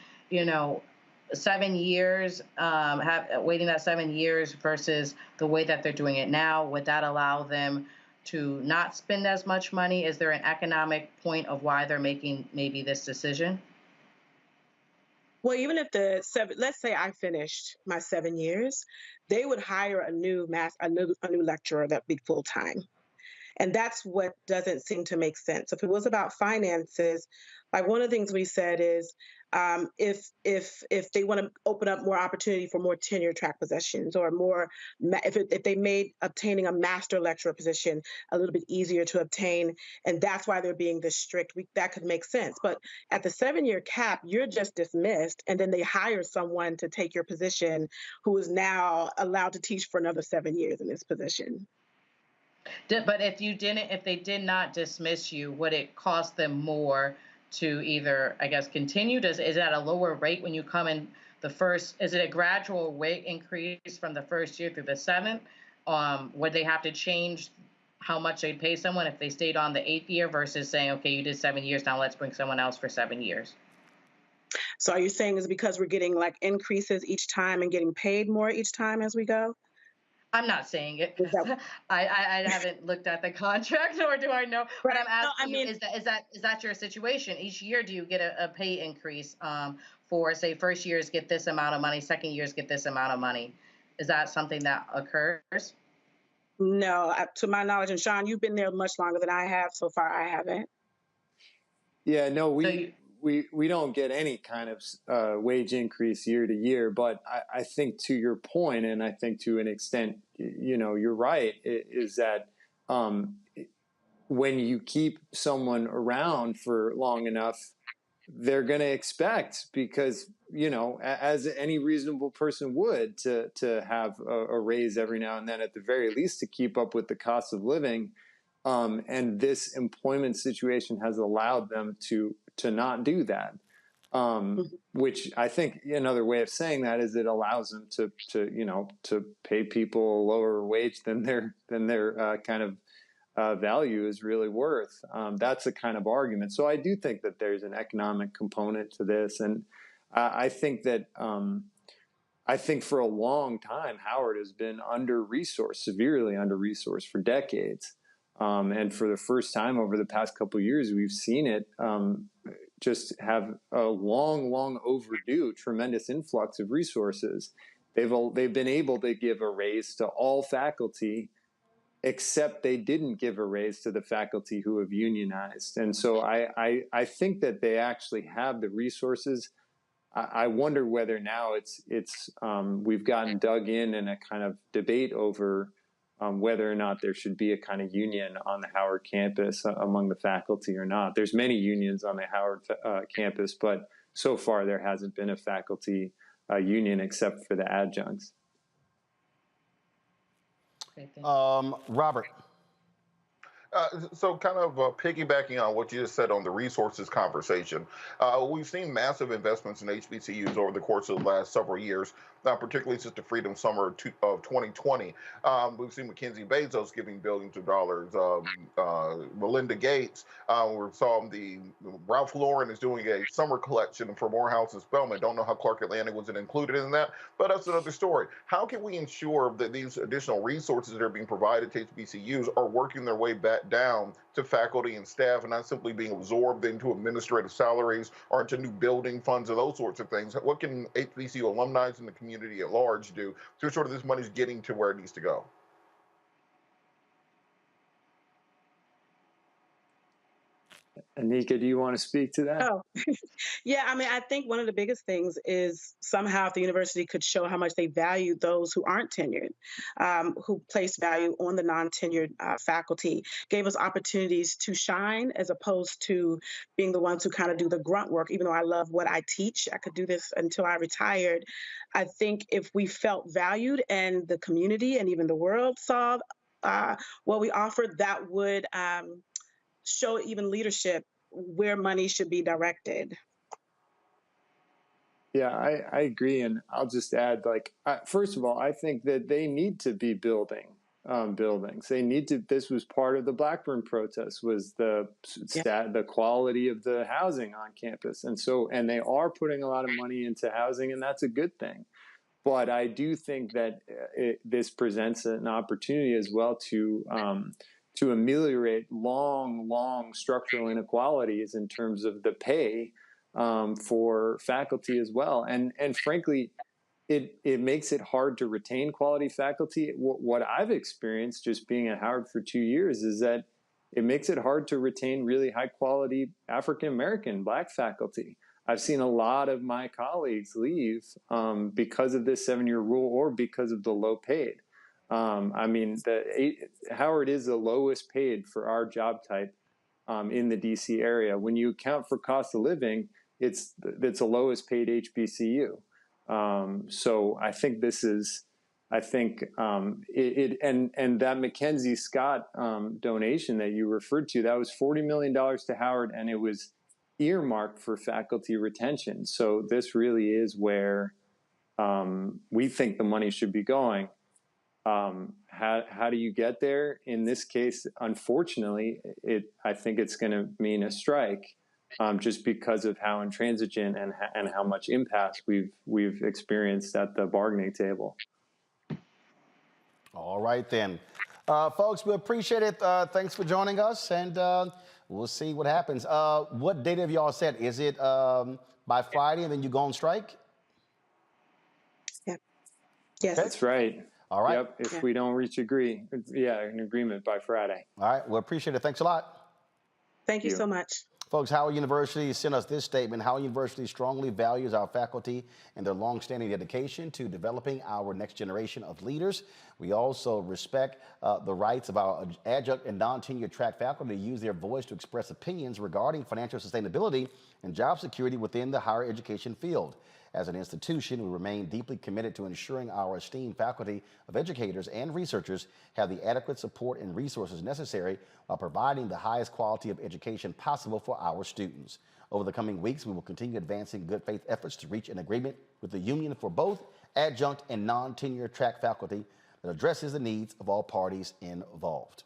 7 years, waiting that 7 years versus the way that they're doing it now? Would that allow them to not spend as much money? Is there an economic point of why they're making maybe this decision? Well, even if let's say I finished my 7 years, they would hire a new lecturer that'd be full time. And that's what doesn't seem to make sense. If it was about finances, like one of the things we said is if they want to open up more opportunity for more tenure track positions, or more, if they made obtaining a master lecturer position a little bit easier to obtain, and that's why they're being this strict, that could make sense. But at the 7-year cap, you're just dismissed, and then they hire someone to take your position who is now allowed to teach for another 7 years in this position. But if they did not dismiss you, would it cost them more to either, I guess, continue? Is it at a lower rate when you come in the first? Is it a gradual rate increase from the first year through the 7th? Would they have to change how much they'd pay someone if they stayed on the 8th year versus saying, okay, you did 7 years, now let's bring someone else for 7 years? So are you saying it's because we're getting like increases each time and getting paid more each time as we go? I'm not saying it. I haven't looked at the contract, nor do I know. But I'm asking you, is that your situation? Each year, do you get a pay increase for, say, first years get this amount of money, second years get this amount of money? Is that something that occurs? No, to my knowledge, and Sean, you've been there much longer than I have. So far, I haven't. Yeah, no, we don't get any kind of wage increase year to year, but I think to your point, and I think to an extent, you're right, is that when you keep someone around for long enough, they're going to expect, because, as any reasonable person would, to have a raise every now and then, at the very least, to keep up with the cost of living. And this employment situation has allowed them to not do that, which I think another way of saying that is it allows them to pay people a lower wage than their kind of value is really worth. That's a kind of argument. So I do think that there's an economic component to this, and I think that for a long time Howard has been under-resourced, severely under-resourced for decades. And for the first time over the past couple of years, we've seen it just have a long overdue tremendous influx of resources. They've been able to give a raise to all faculty except they didn't give a raise to the faculty who have unionized. And so I think that they actually have the resources. I wonder whether now we've gotten dug in a kind of debate over whether or not there should be a kind of union on the Howard campus among the faculty or not. There's many unions on the Howard campus, but so far there hasn't been a faculty union except for the adjuncts. Robert. So kind of piggybacking on what you just said on the resources conversation, we've seen massive investments in HBCUs over the course of the last several years, particularly since the Freedom Summer of 2020. We've seen Mackenzie Bezos giving billions of dollars, Melinda Gates. We saw Ralph Lauren is doing a summer collection for Morehouse and Spelman. Don't know how Clarke Atlantic was included in that, but that's another story. How can we ensure that these additional resources that are being provided to HBCUs are working their way back down to faculty and staff and not simply being absorbed into administrative salaries or into new building funds and those sorts of things? What can HBCU alumni and the community at large do to ensure that this money is getting to where it needs to go? Anika, do you want to speak to that? Oh, yeah. I mean, I think one of the biggest things is somehow if the university could show how much they value those who aren't tenured, who place value on the non-tenured faculty, gave us opportunities to shine as opposed to being the ones who kind of do the grunt work. Even though I love what I teach, I could do this until I retired. I think if we felt valued and the community and even the world saw what we offered, that would show even leadership where money should be directed. Yeah, I agree. And I'll just add, first of all, I think that they need to be building buildings. They need to, this was part of the Blackburn protest, was the quality of the housing on campus. And they are putting a lot of money into housing, and that's a good thing. But I do think that this presents an opportunity as well to ameliorate long structural inequalities in terms of the pay for faculty as well. And frankly, it makes it hard to retain quality faculty. What I've experienced just being at Howard for 2 years is that it makes it hard to retain really high quality African-American Black faculty. I've seen a lot of my colleagues leave because of this 7-year rule or because of the low paid. I mean, Howard is the lowest paid for our job type in the DC area. When you account for cost of living, it's the lowest paid HBCU. So I think this is, and that Mackenzie Scott donation that you referred to, that was $40 million to Howard, and it was earmarked for faculty retention. So this really is where we think the money should be going. How do you get there? In this case, unfortunately, I think it's going to mean a strike, just because of how intransigent and how much impasse we've experienced at the bargaining table. All right then, folks, we appreciate it. Thanks for joining us, and we'll see what happens. What date have y'all set? Is it by Friday, and then you go on strike? Yeah. Yes. That's right. All right. Yep. If we don't reach an agreement by Friday. All right. Well, appreciate it. Thanks a lot. Thank you so much. Folks, Howard University sent us this statement. Howard University strongly values our faculty and their longstanding dedication to developing our next generation of leaders. We also respect the rights of our adjunct and non-tenured track faculty to use their voice to express opinions regarding financial sustainability and job security within the higher education field. As an institution, we remain deeply committed to ensuring our esteemed faculty of educators and researchers have the adequate support and resources necessary while providing the highest quality of education possible for our students. Over the coming weeks, we will continue advancing good faith efforts to reach an agreement with the union for both adjunct and non-tenured track faculty that addresses the needs of all parties involved.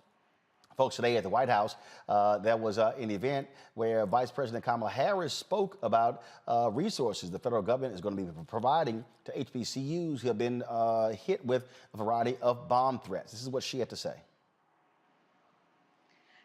Folks, today at the White House, there was an event where Vice President Kamala Harris spoke about resources the federal government is going to be providing to HBCUs who have been hit with a variety of bomb threats. This is what she had to say.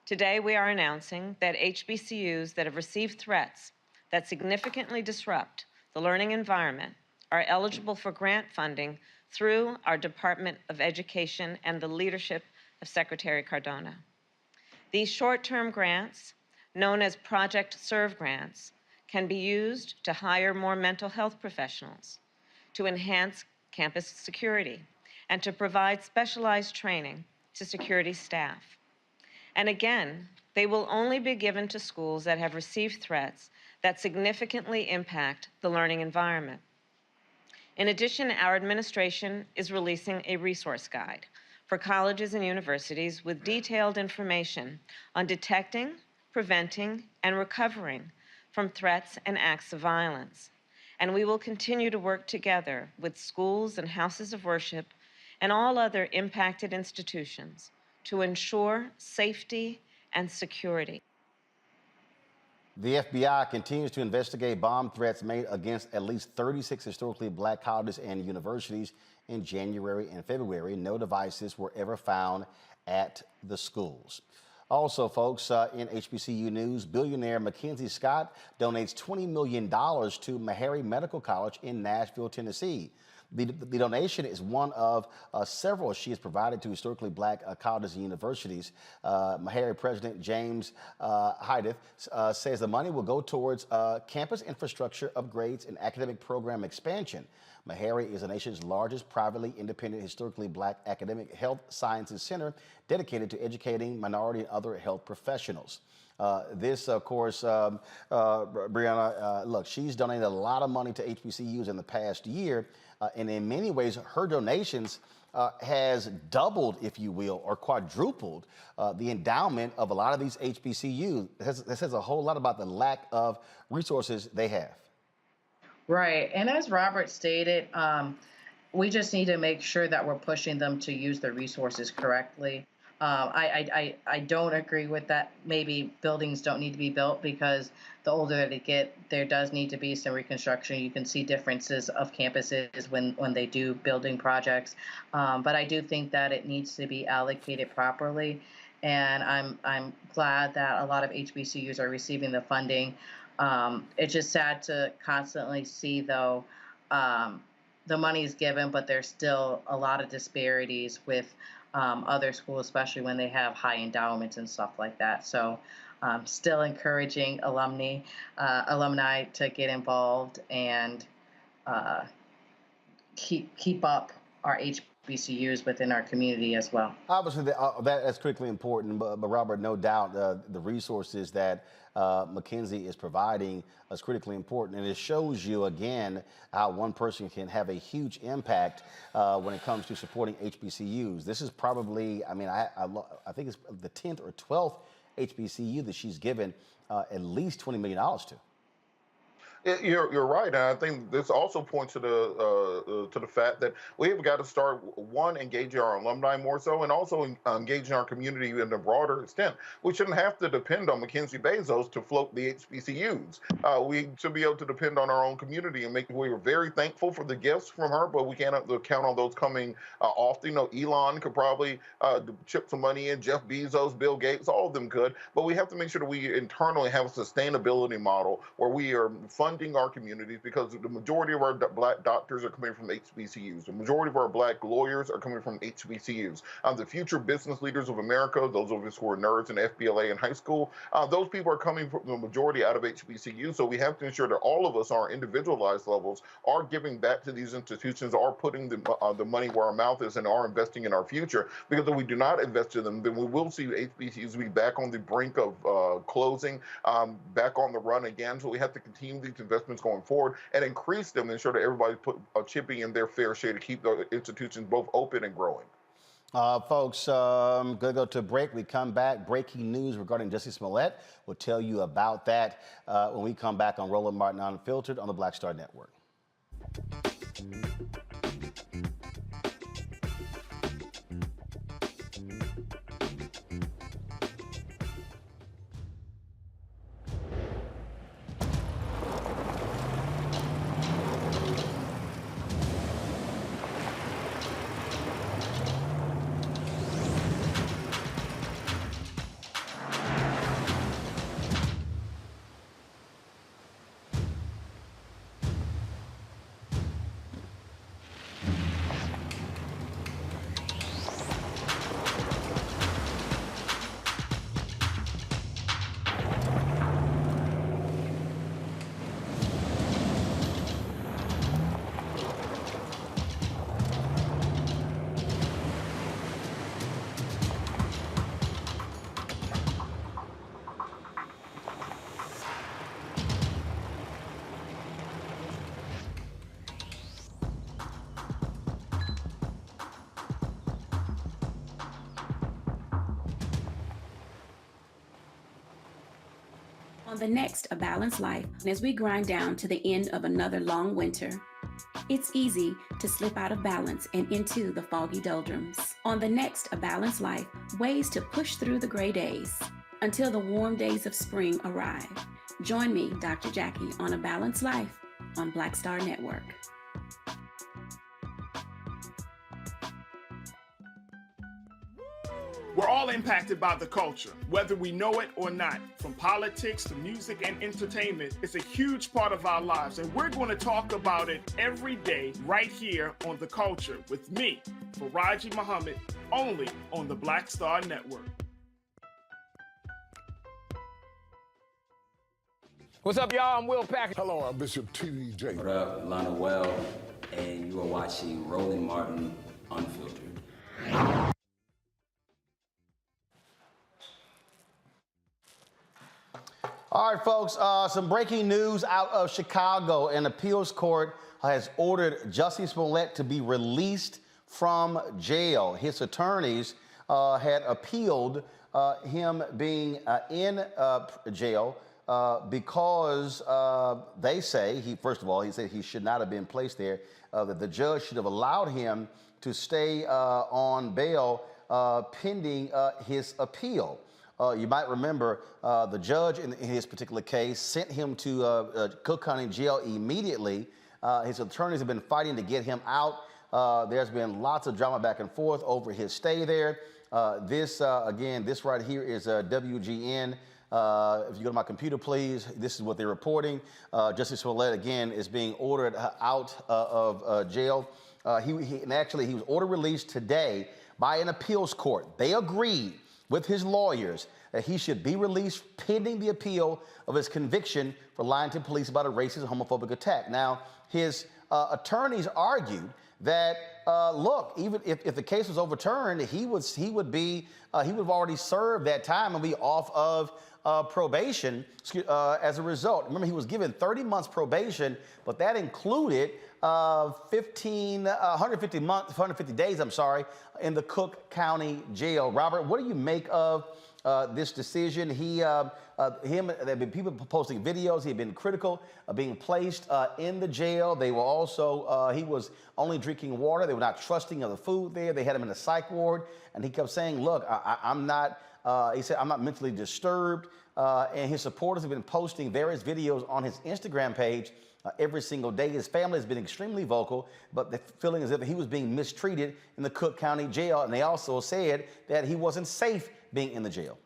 Today, we are announcing that HBCUs that have received threats that significantly disrupt the learning environment are eligible for grant funding through our Department of Education and the Leadership of Secretary Cardona. These short-term grants, known as Project Serve grants, can be used to hire more mental health professionals, to enhance campus security, and to provide specialized training to security staff. And again, they will only be given to schools that have received threats that significantly impact the learning environment. In addition, our administration is releasing a resource guide for colleges and universities with detailed information on detecting, preventing, and recovering from threats and acts of violence. And we will continue to work together with schools and houses of worship and all other impacted institutions to ensure safety and security. The FBI continues to investigate bomb threats made against at least 36 historically black colleges and universities in January and February. No devices were ever found at the schools. Also, folks, in HBCU news, billionaire Mackenzie Scott donates $20 million to Meharry Medical College in Nashville, Tennessee. The donation is one of several she has provided to historically black colleges and universities. Meharry President James Hydeth says the money will go towards campus infrastructure upgrades and academic program expansion. Meharry is the nation's largest privately independent historically black academic health sciences center dedicated to educating minority and other health professionals. This, of course, Breonna, look, she's donated a lot of money to HBCUs in the past year, and in many ways, her donations has doubled, if you will, or quadrupled the endowment of a lot of these HBCUs. This says a whole lot about the lack of resources they have. Right. And as Robert stated, we just need to make sure that we're pushing them to use the resources correctly. I don't agree with that. Maybe buildings don't need to be built, because the older they get, there does need to be some reconstruction. You can see differences of campuses when they do building projects. But I do think that it needs to be allocated properly. And I'm glad that a lot of HBCUs are receiving the funding. It's just sad to constantly see, though, the money is given, but there's still a lot of disparities with other schools, especially when they have high endowments and stuff like that. So still encouraging alumni to get involved and keep up our HBCUs within our community as well. Obviously, that's critically important, but Robert, no doubt the resources that Mackenzie is providing is critically important, and it shows you again how one person can have a huge impact when it comes to supporting HBCUs. This is probably, I mean, I think it's the 10th or 12th HBCU that she's given at least $20 million to. You're right, and I think this also points to the fact that we have got to start, one, engaging our alumni more so, and also engaging our community in a broader extent. We shouldn't have to depend on Mackenzie Bezos to float the HBCUs. We should be able to depend on our own community and make. We were very thankful for the gifts from her, but we can't count on those coming often. You know, Elon could probably chip some money in, Jeff Bezos, Bill Gates, all of them could, but we have to make sure that we internally have a sustainability model where we are funding our communities, because the majority of our black doctors are coming from HBCUs. The majority of our black lawyers are coming from HBCUs. The future business leaders of America, those of us who are nerds in FBLA in high school, those people are coming from the majority out of HBCUs. So we have to ensure that all of us, our individualized levels, are giving back to these institutions, are putting the money where our mouth is, and are investing in our future. Because if we do not invest in them, then we will see HBCUs be back on the brink of closing, back on the run again. So we have to continue these investments going forward and increase them, and ensure that everybody's chipping in their fair share to keep the institutions both open and growing. Folks, going to go to a break. We come back. Breaking news regarding Jussie Smollett. We'll tell you about that when we come back on Roland Martin Unfiltered on the Black Star Network. On the next A Balanced Life, as we grind down to the end of another long winter, it's easy to slip out of balance and into the foggy doldrums. On the next A Balanced Life, ways to push through the gray days until the warm days of spring arrive. Join me, Dr. Jackie, on A Balanced Life on Black Star Network. We're all impacted by the culture, whether we know it or not. From politics to music and entertainment, it's a huge part of our lives, and we're going to talk about it every day right here on The Culture with me, Faraji Muhammad, only on the Black Star Network. What's up, y'all? I'm Will Packer. Hello, I'm Bishop T.D. What up, Lana Well, and you are watching Roland Martin Unfiltered. All right, folks, some breaking news out of Chicago. An appeals court has ordered Jussie Smollett to be released from jail. His attorneys had appealed him being in jail because they say, first of all, he said he should not have been placed there, that the judge should have allowed him to stay on bail pending his appeal. You might remember the judge in his particular case sent him to Cook County Jail immediately. His attorneys have been fighting to get him out. There's been lots of drama back and forth over his stay there. This right here is WGN. If you go to my computer, please, this is what they're reporting. Jussie Smollett, again, is being ordered out of jail. He was ordered released today by an appeals court. They agreed with his lawyers that he should be released pending the appeal of his conviction for lying to police about a racist and homophobic attack. Now, his attorneys argued that, look, even if the case was overturned, he would have already served that time and be off of probation as a result. Remember, he was given 30 months probation, but that included 150 days, in the Cook County Jail. Robert, what do you make of this decision? There have been people posting videos. He had been critical of being placed in the jail. They were also, he was only drinking water. They were not trusting of the food there. They had him in a psych ward, and he kept saying, look, I'm not, he said, I'm not mentally disturbed. And his supporters have been posting various videos on his Instagram page every single day. His family has been extremely vocal, but the feeling is that he was being mistreated in the Cook County Jail, and they also said that he wasn't safe being in the jail.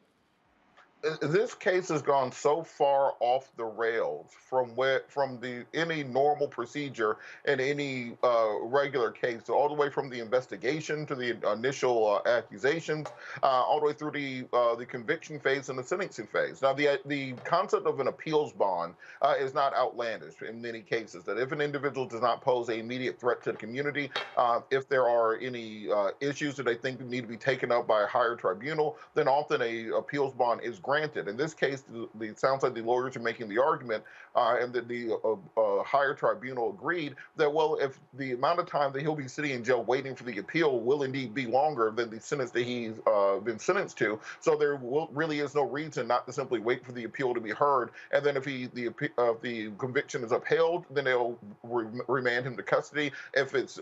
This case has gone so far off the rails from any normal procedure in any regular case, so all the way from the investigation to the initial accusations, all the way through the conviction phase and the sentencing phase. Now, the concept of an appeals bond is not outlandish in many cases. That if an individual does not pose an immediate threat to the community, if there are any issues that they think need to be taken up by a higher tribunal, then often a appeals bond is granted. In this case, it sounds like the lawyers are making the argument, and that the higher tribunal agreed that, well, if the amount of time that he'll be sitting in jail waiting for the appeal will indeed be longer than the sentence that he's been sentenced to, so there really is no reason not to simply wait for the appeal to be heard, and then if the conviction is upheld, then they'll remand him to custody. If it's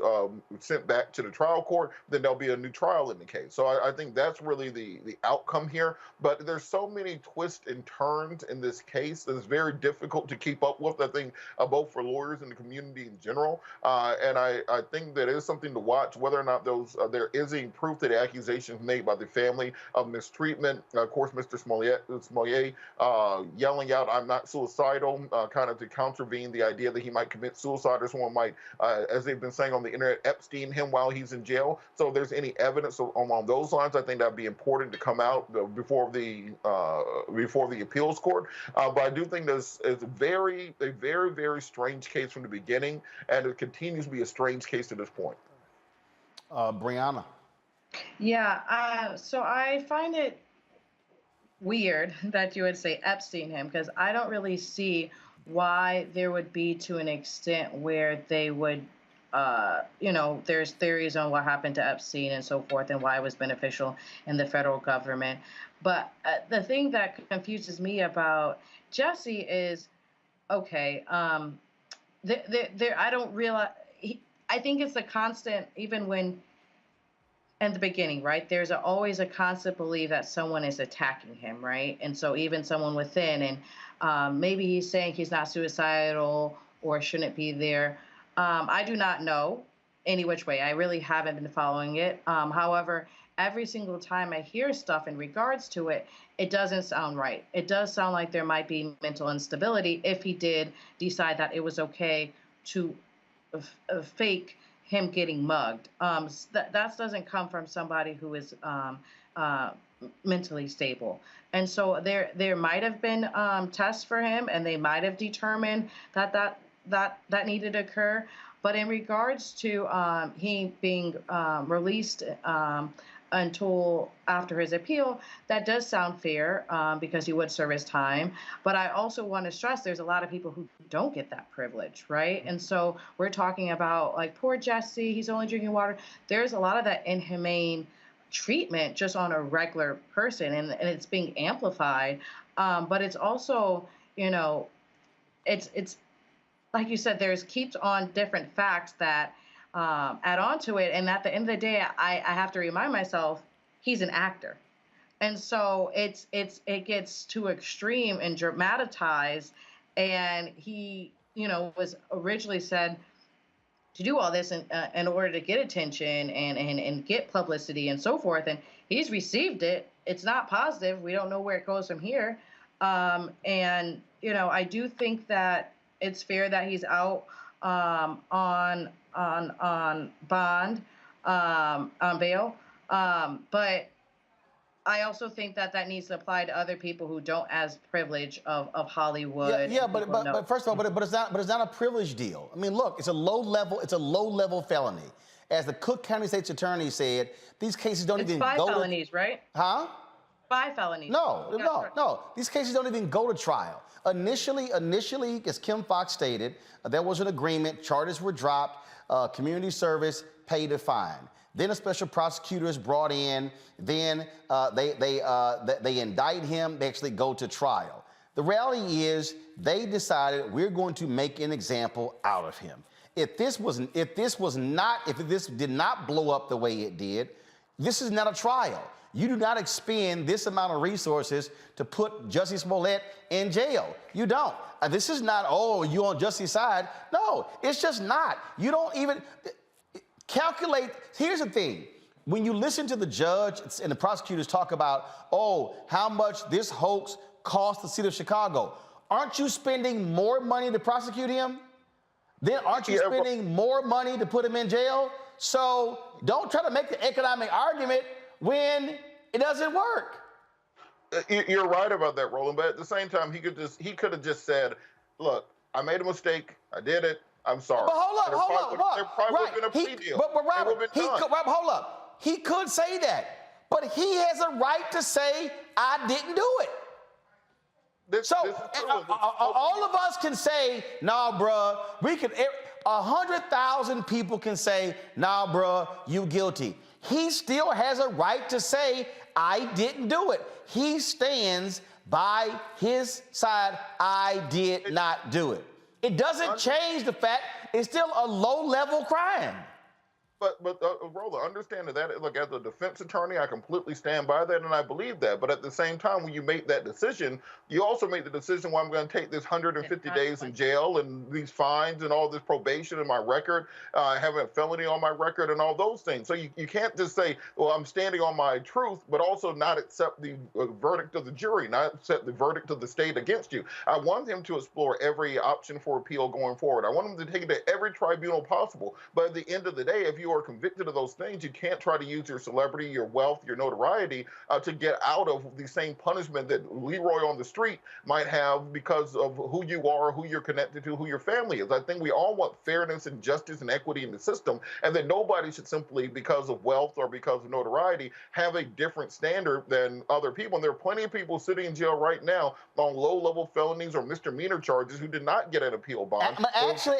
sent back to the trial court, then there'll be a new trial in the case. So I think that's really the outcome here. But there's so many twists and turns in this case that it's very difficult to keep up with, I think, both for lawyers and the community in general. And I think that is something to watch, whether or not there is any proof that the accusations made by the family of mistreatment. Of course, Mr. Smollett yelling out, "I'm not suicidal," kind of to contravene the idea that he might commit suicide, or someone might, as they've been saying on the internet, Epstein him while he's in jail. So if there's any evidence along those lines, I think that'd be important to come out before the appeals court. But I do think it's a very, very strange case from the beginning, and it continues to be a strange case to this point. Breonna. Yeah, so I find it weird that you would say Epstein him, because I don't really see why there would be to an extent where they would there's theories on what happened to Epstein and so forth and why it was beneficial in the federal government. But the thing that confuses me about Jesse is, okay, I don't realize, I think it's a constant, even when in the beginning, right? There's always a constant belief that someone is attacking him, right? And so even someone within, and maybe he's saying he's not suicidal or shouldn't be there. I do not know any which way. I really haven't been following it. However, every single time I hear stuff in regards to it, it doesn't sound right. It does sound like there might be mental instability if he did decide that it was okay to fake him getting mugged. That doesn't come from somebody who is mentally stable. And so there might have been tests for him, and they might have determined that needed to occur. But in regards to he being released until after his appeal, that does sound fair because he would serve his time. But I also want to stress there's a lot of people who don't get that privilege, right? And so we're talking about like poor Jesse, he's only drinking water. There's a lot of that inhumane treatment just on a regular person, and it's being amplified. But it's also, it's like you said, there's keeps on different facts that add on to it. And at the end of the day, I have to remind myself he's an actor. And so it gets too extreme and dramatized. And he, was originally said to do all this in order to get attention and get publicity and so forth. And he's received it. It's not positive. We don't know where it goes from here. And, I do think that it's fair that he's out on bond, on bail. But I also think that needs to apply to other people who don't as privilege of Hollywood. But first of all, but it's not a privilege deal. I mean, look, it's a low level felony. As the Cook County State's attorney said, these cases don't even go to... 5 felonies, right? Huh? 5 felonies. No. These cases don't even go to trial. Initially, as Kim Foxx stated, there was an agreement, charges were dropped, community service, paid a fine. Then a special prosecutor is brought in. Then they indict him. They actually go to trial. The reality is they decided we're going to make an example out of him. If this did not blow up the way it did, this is not a trial. You do not expend this amount of resources to put Jussie Smollett in jail. You don't. This is not, you on Jussie's side. No, it's just not. You don't even calculate. Here's the thing. When you listen to the judge and the prosecutors talk about, how much this hoax cost the city of Chicago, aren't you spending more money to prosecute him? Then aren't you spending more money to put him in jail? So don't try to make the economic argument when it doesn't work. You're right about that, Roland, but at the same time, he could have just said, look, I made a mistake, I did it, I'm sorry. But hold up. There probably would have been a plea deal. But Robert, hold up. He could say that, but he has a right to say, I didn't do it. All of us can say, nah, bruh, 100,000 people can say, nah, bruh, you guilty. He still has a right to say, I didn't do it. He stands by his side, I did not do it. It doesn't change the fact it's still a low-level crime. But Roland, understand that, look, as a defense attorney, I completely stand by that and I believe that. But at the same time, when you make that decision, you also make the decision, well, I'm going to take this 150 days in jail and these fines and all this probation in my record, having a felony on my record and all those things. So you can't just say, well, I'm standing on my truth, but also not accept the verdict of the jury, not accept the verdict of the state against you. I want him to explore every option for appeal going forward. I want him to take it to every tribunal possible. But at the end of the day, if you you are convicted of those things, you can't try to use your celebrity, your wealth, your notoriety to get out of the same punishment that Leroy on the street might have because of who you are, who you're connected to, who your family is. I think we all want fairness and justice and equity in the system, and that nobody should simply, because of wealth or because of notoriety, have a different standard than other people. And there are plenty of people sitting in jail right now on low-level felonies or misdemeanor charges who did not get an appeal bond. Actually,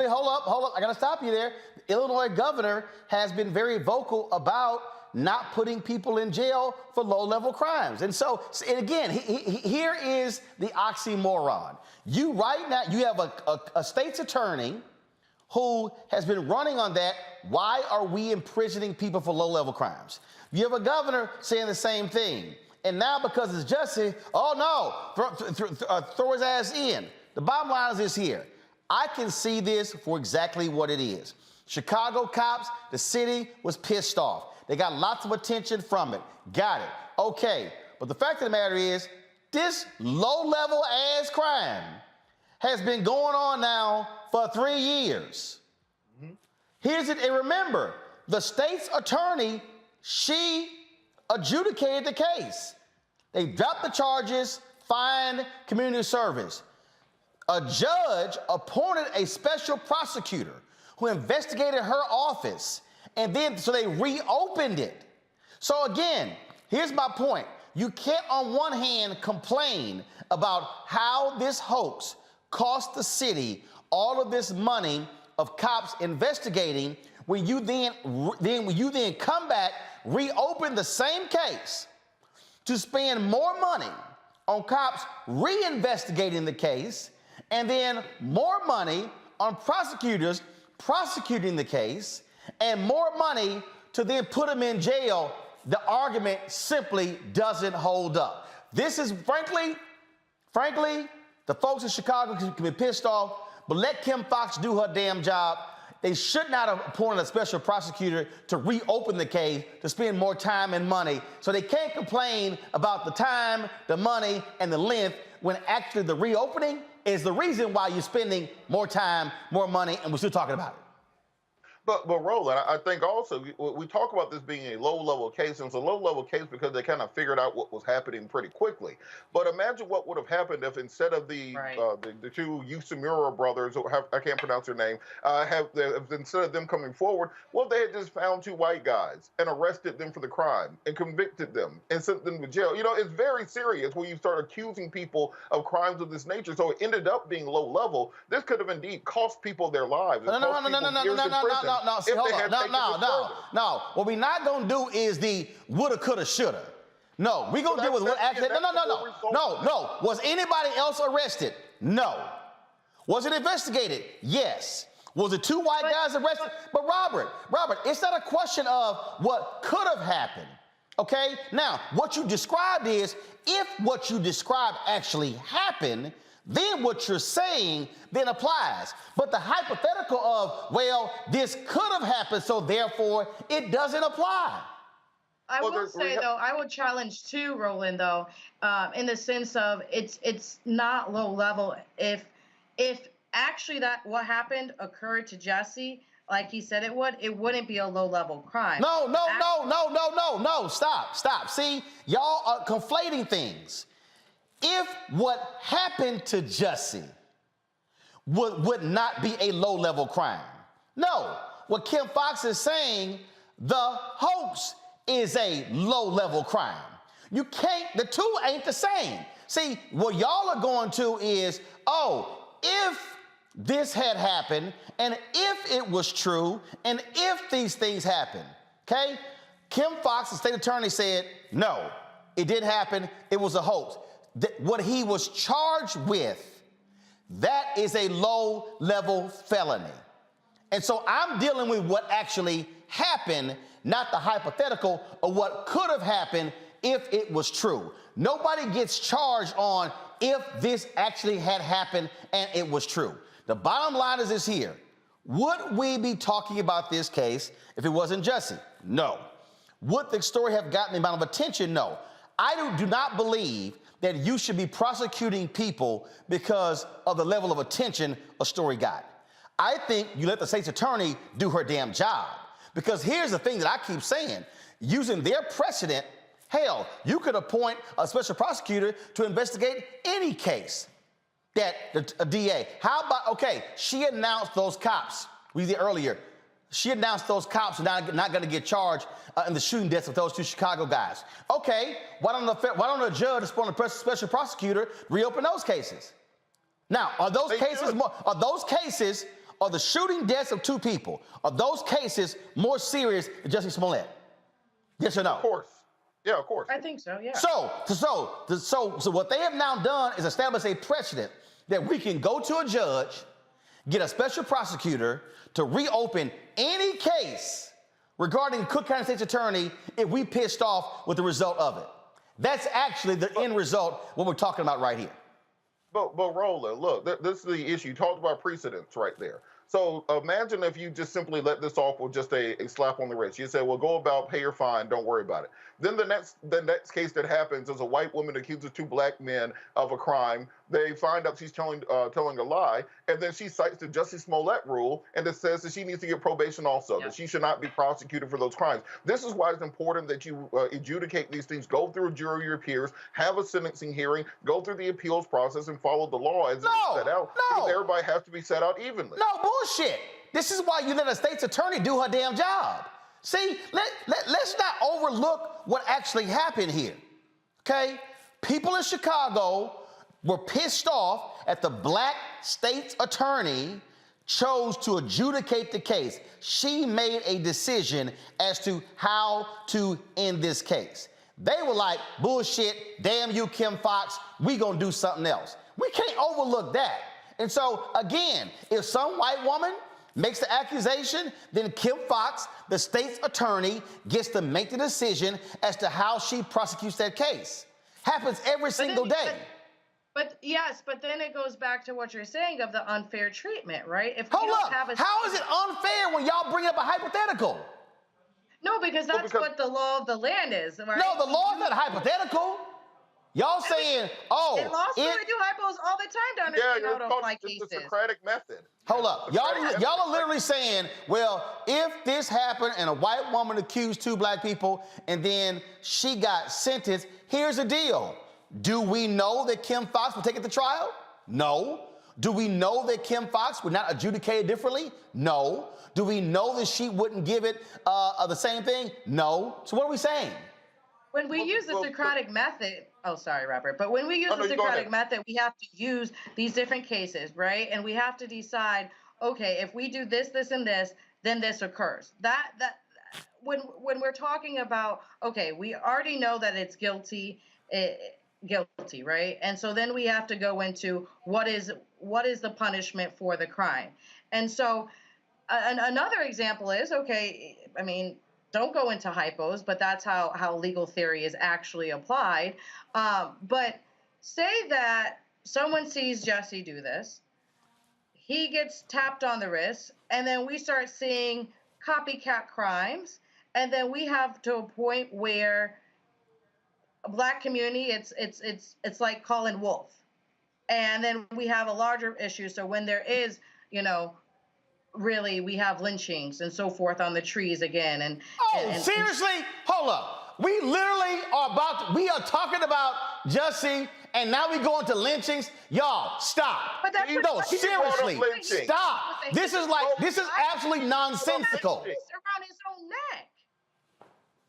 hold up. I got to stop you there. The Illinois governor has been very vocal about not putting people in jail for low-level crimes. And so, and again, here is the oxymoron. You right now, you have a state's attorney who has been running on that. Why are we imprisoning people for low-level crimes? You have a governor saying the same thing. And now because it's justice, oh no, throw his ass in. The bottom line is this here. I can see this for exactly what it is. Chicago cops, the city was pissed off. They got lots of attention from it. Got it. Okay. But the fact of the matter is, this low-level ass crime has been going on now for 3 years. Here's it, and remember, the state's attorney, she adjudicated the case. They dropped the charges, fined, community service. A judge appointed a special prosecutor who investigated her office, and then so they reopened it. So again, here's my point. You can't on one hand complain about how this hoax cost the city all of this money of cops investigating when you then come back, reopen the same case to spend more money on cops reinvestigating the case, and then more money on prosecutors prosecuting the case, and more money to then put them in jail. The argument simply doesn't hold up. This is, frankly, the folks in Chicago can be pissed off, but let Kim Foxx do her damn job. They should not have appointed a special prosecutor to reopen the case, to spend more time and money. So they can't complain about the time, the money, and the length when actually the reopening is the reason why you're spending more time, more money, and we're still talking about it. But Roland, I think also we talk about this being a low-level case, and it's a low-level case because they kind of figured out what was happening pretty quickly. But imagine what would have happened if instead of the two Usamura brothers, I can't pronounce their name, instead of them coming forward, well, they had just found two white guys and arrested them for the crime and convicted them and sent them to jail. You know, it's very serious when you start accusing people of crimes of this nature. So it ended up being low-level. This could have indeed cost people their lives. No. See, hold on. No. What we're not going to do is the woulda, coulda, shoulda. No, we're going to deal with what actually. No. Was anybody else arrested? No. Was it investigated? Yes. Was it two white guys arrested? But Robert, it's not a question of what could have happened. Okay? Now, what you described is if what you described actually happened, then what you're saying then applies. But the hypothetical of, well, this could have happened, so therefore it doesn't apply. I will say, though, I would challenge too, Roland, though, in the sense of it's not low level. If actually that what happened occurred to Jesse, like he said it would, it wouldn't be a low level crime. No. Stop. See, y'all are conflating things. If what happened to Jesse would not be a low-level crime. No, what Kim Foxx is saying, the hoax is a low-level crime. You can't, the two ain't the same. See, what y'all are going to is, oh, if this had happened, and if it was true, and if these things happened, okay? Kim Foxx, the state attorney, said, no, it didn't happen, it was a hoax. What he was charged with, that is a low-level felony. And so I'm dealing with what actually happened, not the hypothetical of what could have happened if it was true. Nobody gets charged on if this actually had happened and it was true. The bottom line is this here. Would we be talking about this case if it wasn't Jesse? No. Would the story have gotten the amount of attention? No. I do not believe that you should be prosecuting people because of the level of attention a story got. I think you let the state's attorney do her damn job. Because here's the thing that I keep saying, using their precedent, hell, you could appoint a special prosecutor to investigate any case that a DA. How about, okay, she announced those cops, we did earlier, she announced those cops are not going to get charged in the shooting deaths of those 2 Chicago guys. Okay, why don't the judge appoint a special prosecutor reopen those cases? Now, are the shooting deaths of 2 people, are those cases more serious than Jussie Smollett? Yes or no? Of course. Yeah, of course. I think so, yeah. So what they have now done is establish a precedent that we can go to a judge, get a special prosecutor to reopen any case regarding Cook County State's attorney if we pissed off with the result of it. That's actually the end result, what we're talking about right here. But Roland, look, this is the issue. You talked about precedents right there. So imagine if you just simply let this off with just a slap on the wrist. You say, well, go about, pay your fine, don't worry about it. Then the next case that happens is a white woman accuses 2 black men of a crime. They find out she's telling a lie, and then she cites the Jussie Smollett rule, and it says that she needs to get probation also, that she should not be prosecuted for those crimes. This is why it's important that you adjudicate these things, go through a jury of your peers, have a sentencing hearing, go through the appeals process, and follow the law as it is set out. Because everybody has to be set out evenly. No, bullshit. This is why you let a state's attorney do her damn job. See, let's not overlook what actually happened here, okay? People in Chicago were pissed off at the black state's attorney chose to adjudicate the case. She made a decision as to how to end this case. They were like, bullshit, damn you, Kim Foxx, we gonna do something else. We can't overlook that. And so, again, if some white woman makes the accusation, then Kim Foxx, the state's attorney, gets to make the decision as to how she prosecutes that case. Happens every single day. But yes, but then it goes back to what you're saying of the unfair treatment, right? If Hold up, how is it unfair when y'all bring up a hypothetical? No, because that's what the law of the land is, right? No, the law is not hypotetical. Y'all saying, oh, in law school we do hypos all the time to understand how to apply cases. It's the Socratic method. Hold up, y'all are literally saying, well, if this happened and a white woman accused 2 black people and then she got sentenced, here's the deal. Do we know that Kim Foxx would take it to trial? No. Do we know that Kim Foxx would not adjudicate it differently? No. Do we know that she wouldn't give it the same thing? No. So what are we saying? When we use the Socratic method, oh, sorry, Robert, but when we use the Socratic method, we have to use these different cases, right? And we have to decide, okay, if we do this, this, and this, then this occurs. When we're talking about, okay, we already know that it's guilty, right? And so then we have to go into what is the punishment for the crime. And so another example is, okay, I mean, don't go into hypos, but that's how legal theory is actually applied. But say that someone sees Jussie do this, he gets tapped on the wrist, and then we start seeing copycat crimes, and then we have to a point where a black community, it's like calling wolf. And then we have a larger issue. So when there is, really, we have lynchings and so forth on the trees again. And seriously? Hold up. We literally we are talking about Jussie, and now we go into lynchings. Y'all, stop. No, seriously, stop. This is absolutely nonsensical. Around his own neck.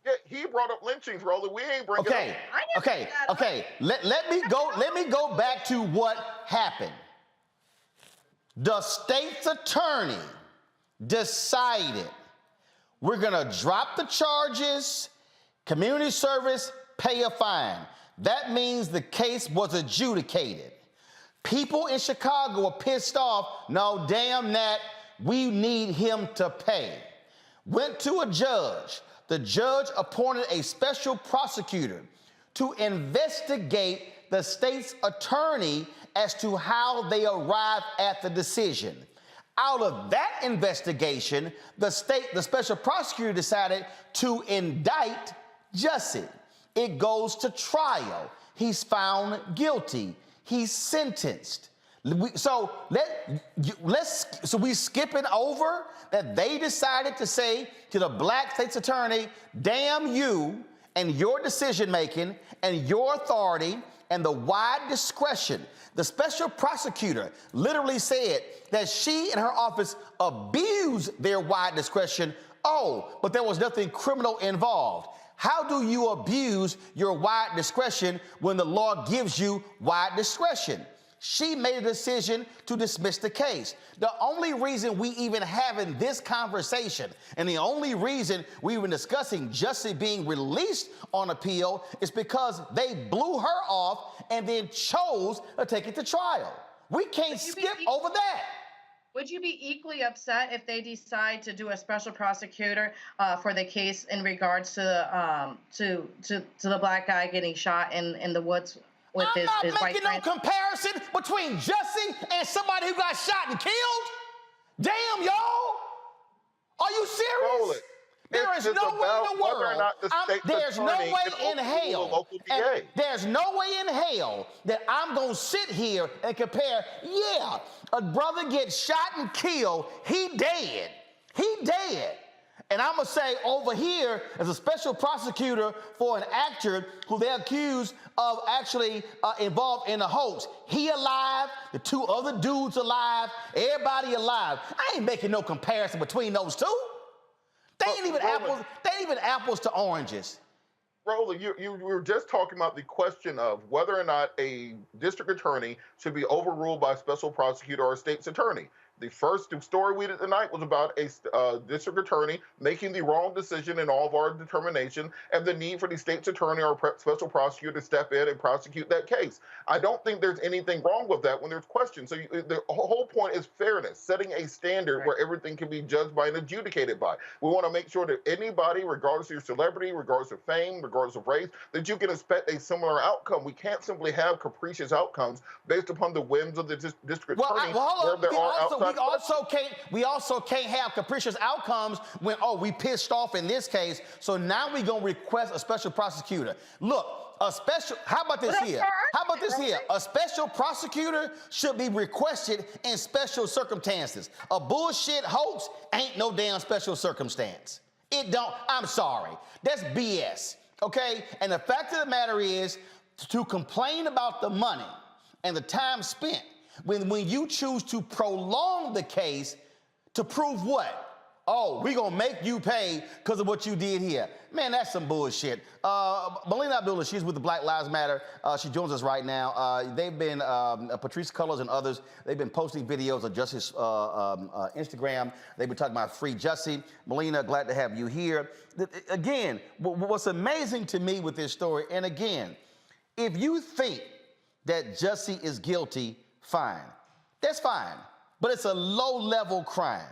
Yeah, he brought up lynchings, Roland. We ain't bringing it up. Okay. Let me go back to what happened. The state's attorney decided we're going to drop the charges, community service, pay a fine. That means the case was adjudicated. People in Chicago are pissed off. No, damn that. We need him to pay. Went to a judge. The judge appointed a special prosecutor to investigate the state's attorney as to how they arrived at the decision. Out of that investigation, the special prosecutor decided to indict Jussie. It goes to trial. He's found guilty. He's sentenced. So we skipping over that they decided to say to the black state's attorney, damn you and your decision making and your authority and the wide discretion. The special prosecutor literally said that she and her office abused their wide discretion. Oh, but there was nothing criminal involved. How do you abuse your wide discretion when the law gives you wide discretion? She made a decision to dismiss the case. The only reason we even having this conversation and the only reason we even discussing Jussie being released on appeal is because they blew her off and then chose to take it to trial. We can't skip over that. Would you be equally upset if they decide to do a special prosecutor for the case in regards to the black guy getting shot in the woods with his I'm not white making no friend? comparison between Jussie and somebody who got shot and killed. Damn, y'all. Are you serious? There is no way in the world. There's no way in hell. There's no way in hell that I'm going to sit here and compare. Yeah, a brother gets shot and killed. He dead. He dead. And I'm going to say over here, as a special prosecutor for an actor who they're accused of actually involved in a hoax. He alive, the two other dudes alive, everybody alive. I ain't making no comparison between those two. They ain't even apples to oranges. Roland, you were just talking about the question of whether or not a district attorney should be overruled by a special prosecutor or a state's attorney. The story we did tonight was about a district attorney making the wrong decision in all of our determination and the need for the state's attorney or special prosecutor to step in and prosecute that case. I don't think there's anything wrong with that when there's questions. So the whole point is fairness, setting a standard where everything can be judged by and adjudicated by. We want to make sure that anybody, regardless of your celebrity, regardless of fame, regardless of race, that you can expect a similar outcome. We can't simply have capricious outcomes based upon the whims of the district attorney. We also can't have capricious outcomes when, we pissed off in this case, so now we're going to request a special prosecutor. Look, how about this here? A special prosecutor should be requested in special circumstances. A bullshit hoax ain't no damn special circumstance. I'm sorry. That's BS, okay? And the fact of the matter is, to complain about the money and the time spent, when you choose to prolong the case to prove what? Oh, we're going to make you pay because of what you did here. Man, that's some bullshit. Melina Abdullah, she's with the Black Lives Matter. She joins us right now. They've been, Patrice Cullors and others, they've been posting videos of Jussie's Instagram. They've been talking about free Jussie. Melina, glad to have you here. Again, what's amazing to me with this story, and again, if you think that Jussie is guilty, fine. That's fine. But it's a low-level crime.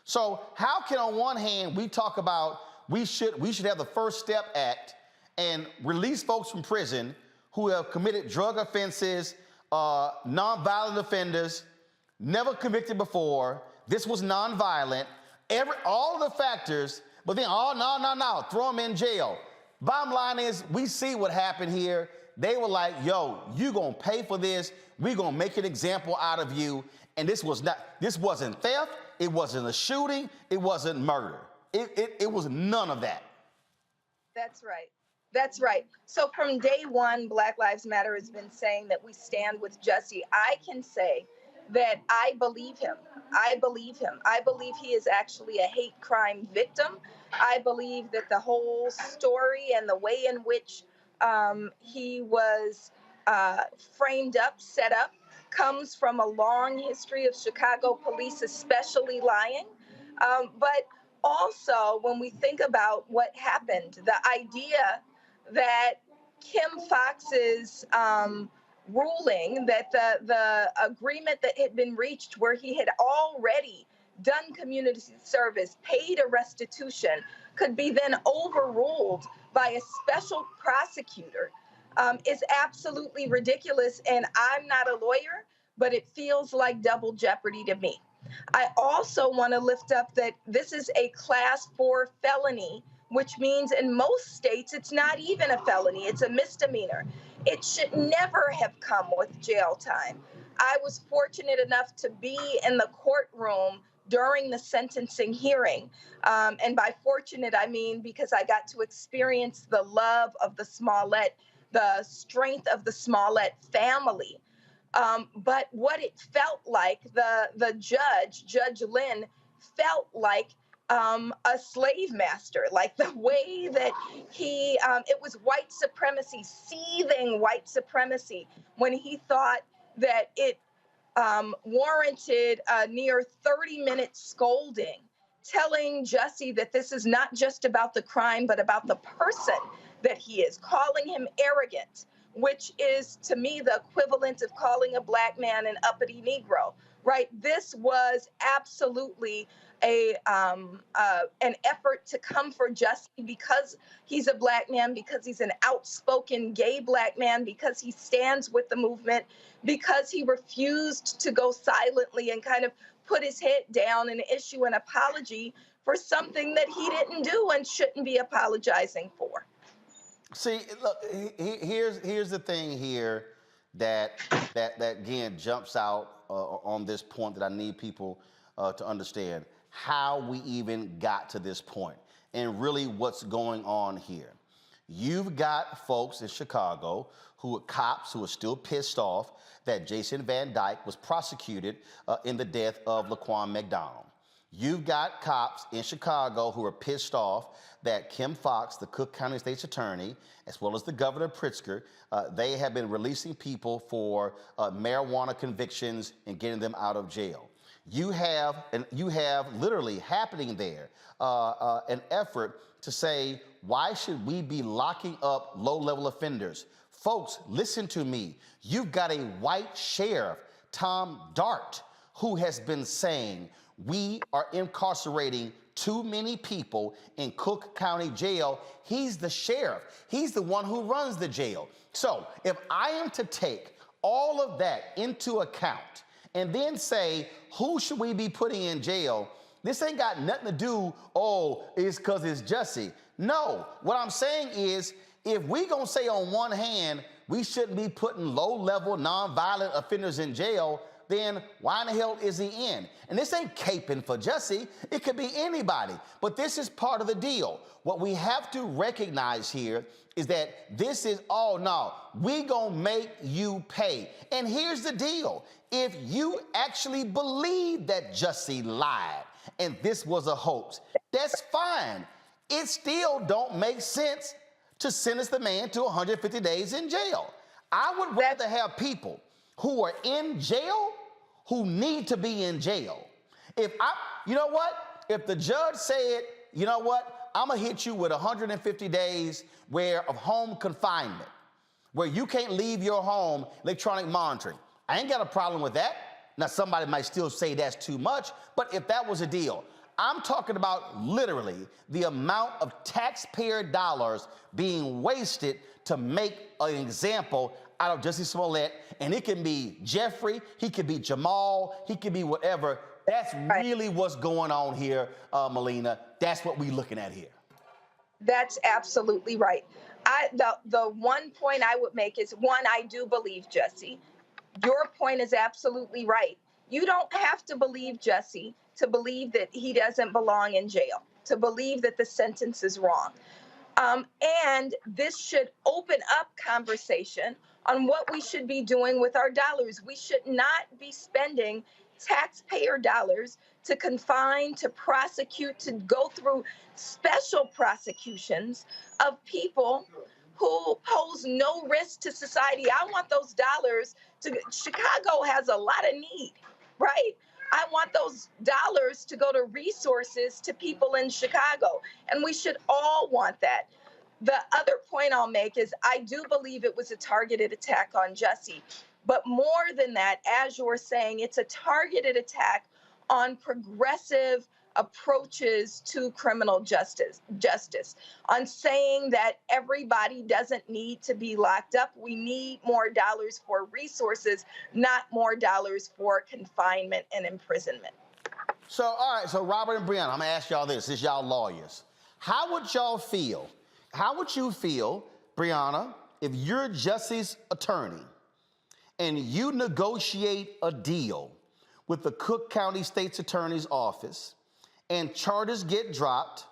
So how can, on one hand, we talk about we should have the First Step Act and release folks from prison who have committed drug offenses, nonviolent offenders, never convicted before, this was nonviolent, all of the factors, but then, no, throw them in jail. Bottom line is, we see what happened here. They were like, yo, you gonna pay for this. We're gonna make an example out of you. And this wasn't theft. It wasn't a shooting. It wasn't murder. It was none of that. That's right. That's right. So from day one, Black Lives Matter has been saying that we stand with Jussie. I can say that I believe him. I believe him. I believe he is actually a hate crime victim. I believe that the whole story and the way in which he was framed up, set up, comes from a long history of Chicago police, especially lying. But also, when we think about what happened, the idea that Kim Foxx's ruling, that the agreement that had been reached where he had already done community service, paid a restitution, could be then overruled by a special prosecutor is absolutely ridiculous. And I'm not a lawyer, but it feels like double jeopardy to me. I also want to lift up that this is a class 4 felony, which means in most states it's not even a felony, it's a misdemeanor. It should never have come with jail time. I was fortunate enough to be in the courtroom during the sentencing hearing. And by fortunate, I mean because I got to experience the love of the Smollett, the strength of the Smollett family. But what it felt like, the judge, Judge Lynn, felt like a slave master, like the way that he, it was white supremacy, seething white supremacy, when he thought that it warranted a near 30-minute scolding, telling Jussie that this is not just about the crime, but about the person that he is, calling him arrogant, which is, to me, the equivalent of calling a Black man an uppity Negro, right? This was absolutely an effort to come for Jussie because he's a Black man, because he's an outspoken gay Black man, because he stands with the movement, because he refused to go silently and kind of put his head down and issue an apology for something that he didn't do and shouldn't be apologizing for. See, look, here's the thing here that again jumps out on this point that I need people to understand how we even got to this point and really what's going on here. You've got folks in Chicago who are cops who are still pissed off that Jason Van Dyke was prosecuted in the death of Laquan McDonald. You've got cops in Chicago who are pissed off that Kim Foxx, the Cook County State's attorney, as well as the Governor Pritzker, they have been releasing people for marijuana convictions and getting them out of jail. You have literally happening there an effort to say, why should we be locking up low-level offenders? Folks, listen to me. You've got a white sheriff, Tom Dart, who has been saying, we are incarcerating too many people in Cook County Jail. He's the sheriff. He's the one who runs the jail. So if I am to take all of that into account and then say, who should we be putting in jail? This ain't got nothing to do, it's because it's Jussie. No, what I'm saying is, if we gonna say on one hand, we shouldn't be putting low-level, nonviolent offenders in jail, then why in the hell is he in? And this ain't caping for Jussie. It could be anybody. But this is part of the deal. What we have to recognize here is that this is, we gonna make you pay. And here's the deal. If you actually believe that Jussie lied and this was a hoax, that's fine. It still don't make sense to sentence the man to 150 days in jail. I would rather have people who are in jail who need to be in jail. If the judge said, I'm gonna hit you with 150 days of home confinement, where you can't leave your home, electronic monitoring. I ain't got a problem with that. Now, somebody might still say that's too much, but if that was a deal, I'm talking about literally the amount of taxpayer dollars being wasted to make an example out of Jussie Smollett, and it can be Jeffrey, he could be Jamal, he could be whatever. That's really what's going on here, Melina. That's what we're looking at here. That's absolutely right. The one point I would make is, one, I do believe Jussie. Your point is absolutely right. You don't have to believe Jussie to believe that he doesn't belong in jail, to believe that the sentence is wrong. And this should open up conversation on what we should be doing with our dollars. We should not be spending taxpayer dollars to confine, to prosecute, to go through special prosecutions of people who pose no risk to society. I want those dollars to, Chicago has a lot of need, right? I want those dollars to go to resources to people in Chicago, and we should all want that. The other point I'll make is I do believe it was a targeted attack on Jussie, but more than that, as you're saying, it's a targeted attack on progressive approaches to criminal justice, on saying that everybody doesn't need to be locked up. We need more dollars for resources, not more dollars for confinement and imprisonment. So, all right, so Robert and Breonna, I'm gonna ask y'all this, since y'all lawyers. How would you feel, Breonna, if you're Jussie's attorney and you negotiate a deal with the Cook County State's Attorney's Office, and charges get dropped,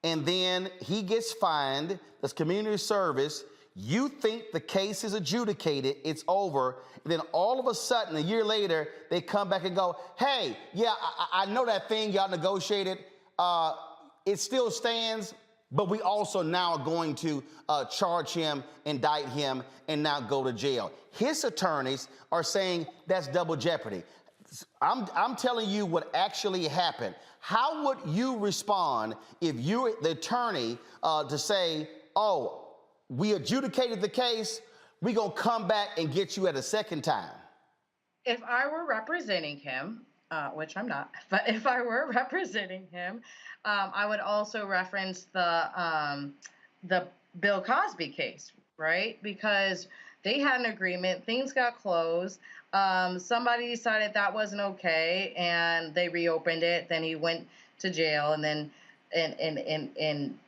and then he gets fined, that's community service, you think the case is adjudicated, it's over, and then all of a sudden, a year later, they come back and go, hey, yeah, I know that thing y'all negotiated, it still stands, but we also now are going to charge him, indict him, and now go to jail. His attorneys are saying that's double jeopardy. I'm telling you what actually happened. How would you respond if you're the attorney to say, oh, we adjudicated the case, we're gonna come back and get you at a second time? If I were representing him, which I'm not, but if I were representing him, I would also reference the Bill Cosby case, right? Because they had an agreement, things got closed, somebody decided that wasn't okay, and they reopened it. Then he went to jail, and then and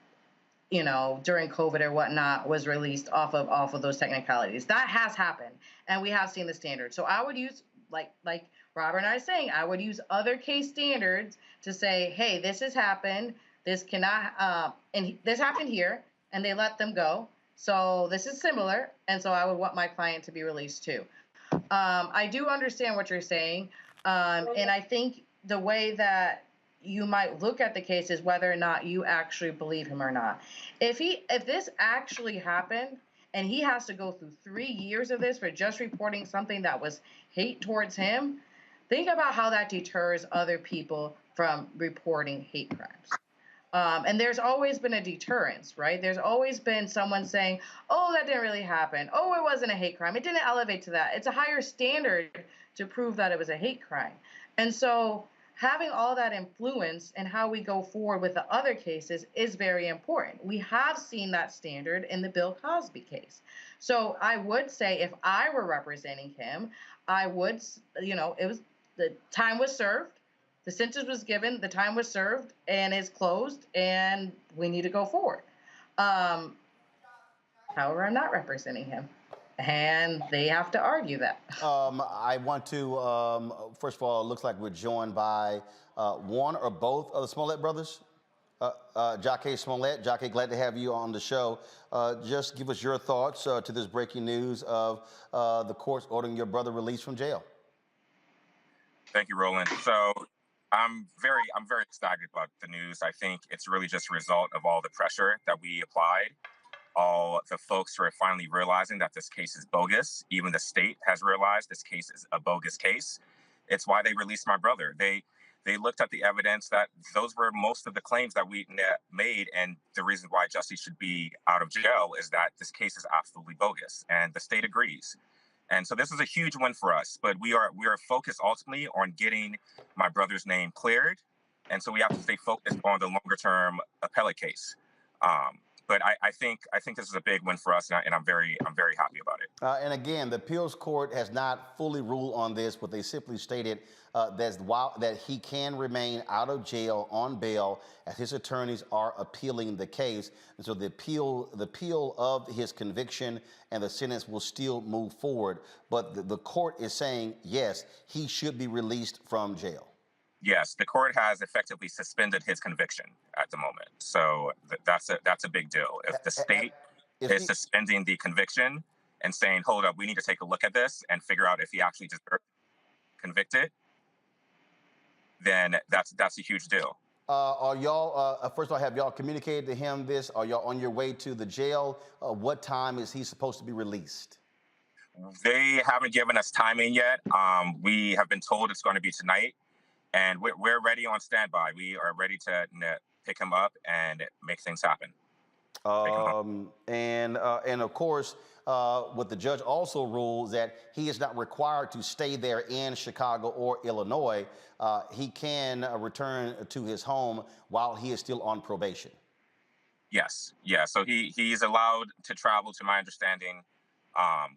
you know, during COVID or whatnot, was released off of those technicalities. That has happened, and we have seen the standard. So I would use, like Robert and I are saying, I would use other case standards to say, hey, this has happened, this cannot, and this happened here, and they let them go. So this is similar, and so I would want my client to be released too. I do understand what you're saying, and I think the way that you might look at the case is whether or not you actually believe him or not. If this actually happened and he has to go through 3 years of this for just reporting something that was hate towards him, think about how that deters other people from reporting hate crimes. And there's always been a deterrence, right? There's always been someone saying, oh, that didn't really happen. Oh, it wasn't a hate crime. It didn't elevate to that. It's a higher standard to prove that it was a hate crime. And so having all that influence in how we go forward with the other cases is very important. We have seen that standard in the Bill Cosby case. So I would say if I were representing him, I would, you know, it was, the time was served, the sentence was given, the time was served, and it's closed, and we need to go forward. However, I'm not representing him, and they have to argue that. I want to, first of all, it looks like we're joined by one or both of the Smollett brothers. Jacque Smollett. Jacque, glad to have you on the show. Just give us your thoughts to this breaking news of the courts ordering your brother released from jail. Thank you, Roland. So I'm very excited about the news. I think it's really just a result of all the pressure that we applied. All the folks who are finally realizing that this case is bogus. Even the state has realized this case is a bogus case. It's why they released my brother. They looked at the evidence that those were most of the claims that we made, and the reason why Jussie should be out of jail is that this case is absolutely bogus, and the state agrees. And so this is a huge win for us, but we are focused ultimately on getting my brother's name cleared, and so we have to stay focused on the longer term appellate case. But I think this is a big win for us, and I'm very happy about it. And again, the appeals court has not fully ruled on this, but they simply stated that he can remain out of jail on bail as his attorneys are appealing the case. And so the appeal of his conviction and the sentence will still move forward. But the court is saying, yes, he should be released from jail. Yes, the court has effectively suspended his conviction at the moment. So that's a big deal. If the state is suspending the conviction and saying, hold up, we need to take a look at this and figure out if he actually deserves convicted, then that's a huge deal. Are y'all, first of all, have y'all communicated to him this? Are y'all on your way to the jail? What time is he supposed to be released? They haven't given us timing yet. We have been told it's going to be tonight. And we're ready on standby. We are ready to pick him up and make things happen. And of course, what the judge also rules that he is not required to stay there in Chicago or Illinois. He can return to his home while he is still on probation. Yes, yeah. So he's allowed to travel, to my understanding.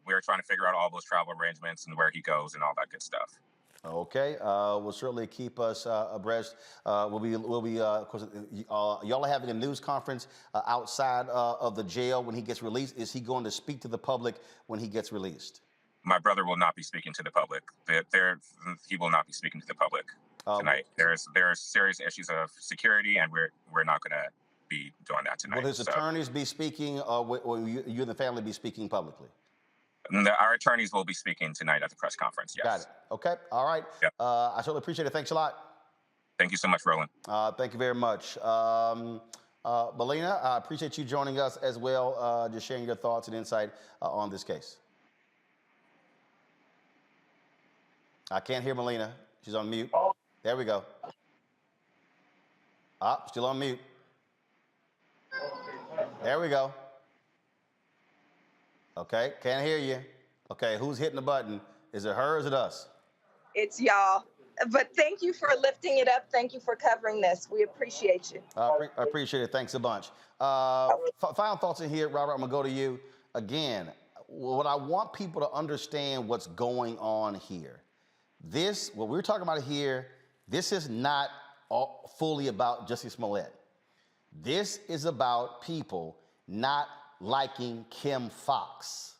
We're trying to figure out all those travel arrangements and where he goes and all that good stuff. Okay, will certainly keep us abreast. We'll be of course, y'all are having a news conference outside of the jail when he gets released. Is he going to speak to the public when he gets released? My brother will not be speaking to the public. He will not be speaking to the public tonight. There are serious issues of security, and we're not going to be doing that tonight. Will his attorneys be speaking, or will you and the family be speaking publicly? Our attorneys will be speaking tonight at the press conference, yes. Got it. Okay. All right. Yep. I certainly appreciate it. Thanks a lot. Thank you so much, Roland. Thank you very much. Melina, I appreciate you joining us as well, just sharing your thoughts and insight on this case. I can't hear Melina. She's on mute. There we go. Still on mute. There we go. Okay, can't hear you. Okay, who's hitting the button? Is it her or is it us? It's y'all. But thank you for lifting it up. Thank you for covering this. We appreciate you. I appreciate it. Thanks a bunch. Final thoughts in here, Robert. I'm going to go to you. Again, what I want people to understand what's going on here. What we're talking about here, this is not fully about Jussie Smollett. This is about people not liking Kim Foxx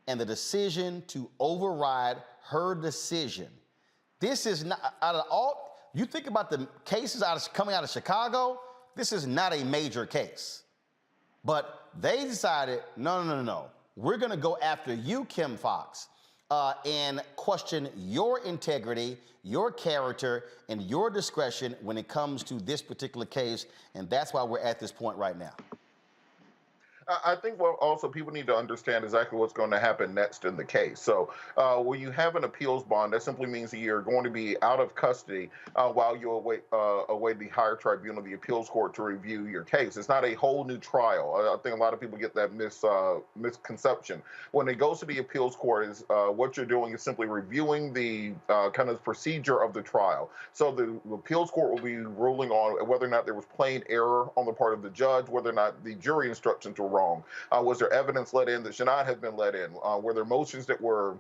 and the decision to override her decision. This is not, out of all, you think about the cases coming out of Chicago, this is not a major case. But they decided, no. We're going to go after you, Kim Foxx, and question your integrity, your character, and your discretion when it comes to this particular case. And that's why we're at this point right now. I think also people need to understand exactly what's going to happen next in the case. So when you have an appeals bond, that simply means that you're going to be out of custody while you await the higher tribunal, the appeals court, to review your case. It's not a whole new trial. I think a lot of people get that misconception. When it goes to the appeals court, what you're doing is simply reviewing the kind of procedure of the trial. So the appeals court will be ruling on whether or not there was plain error on the part of the judge, whether or not the jury instructions were wrong. Was there evidence let in that should not have been let in? Were there motions that were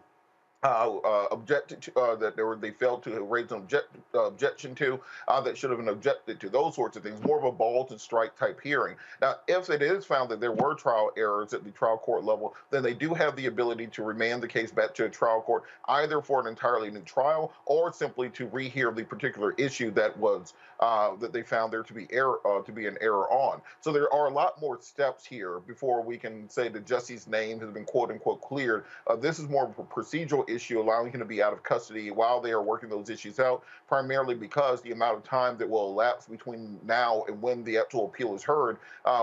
objected to, that they failed to raise an objection to, that should have been objected to, those sorts of things, more of a ball and strike type hearing. Now, if it is found that there were trial errors at the trial court level, then they do have the ability to remand the case back to a trial court, either for an entirely new trial or simply to rehear the particular issue that was that they found there to be an error on. So there are a lot more steps here before we can say that Jussie's name has been quote unquote cleared. This is more of a procedural issue, allowing him to be out of custody while they are working those issues out, primarily because the amount of time that will elapse between now and when the actual appeal is heard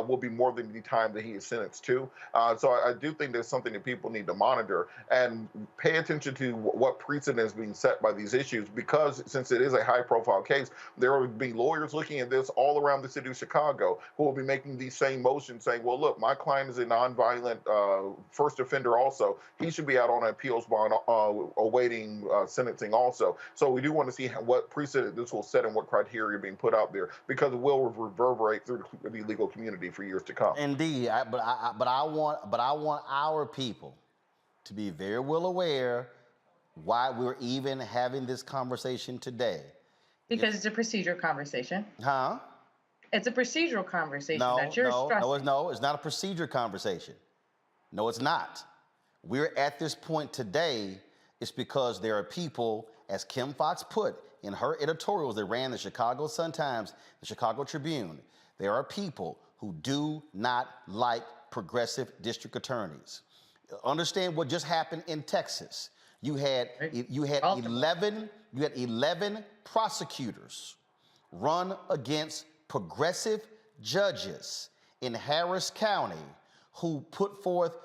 will be more than the time that he is sentenced to. So I do think there's something that people need to monitor and pay attention to what precedent is being set by these issues, because since it is a high-profile case, there will be lawyers looking at this all around the city of Chicago who will be making these same motions saying, well, look, my client is a nonviolent first offender also. He should be out on an appeals bond awaiting sentencing also. So we do want to see what precedent this will set and what criteria are being put out there, because it will reverberate through the legal community for years to come. Indeed, but I want our people to be very well aware why we're even having this conversation today. Because it's a procedural conversation. Huh? It's a procedural conversation that you're stressing. No, it's not a procedure conversation. No, it's not. We're at this point today. It's because there are people, as Kim Foxx put in her editorials that ran the Chicago Sun-Times, the Chicago Tribune, there are people who do not like progressive district attorneys. Understand what just happened in Texas. You had 11 prosecutors run against progressive judges in Harris County who put forth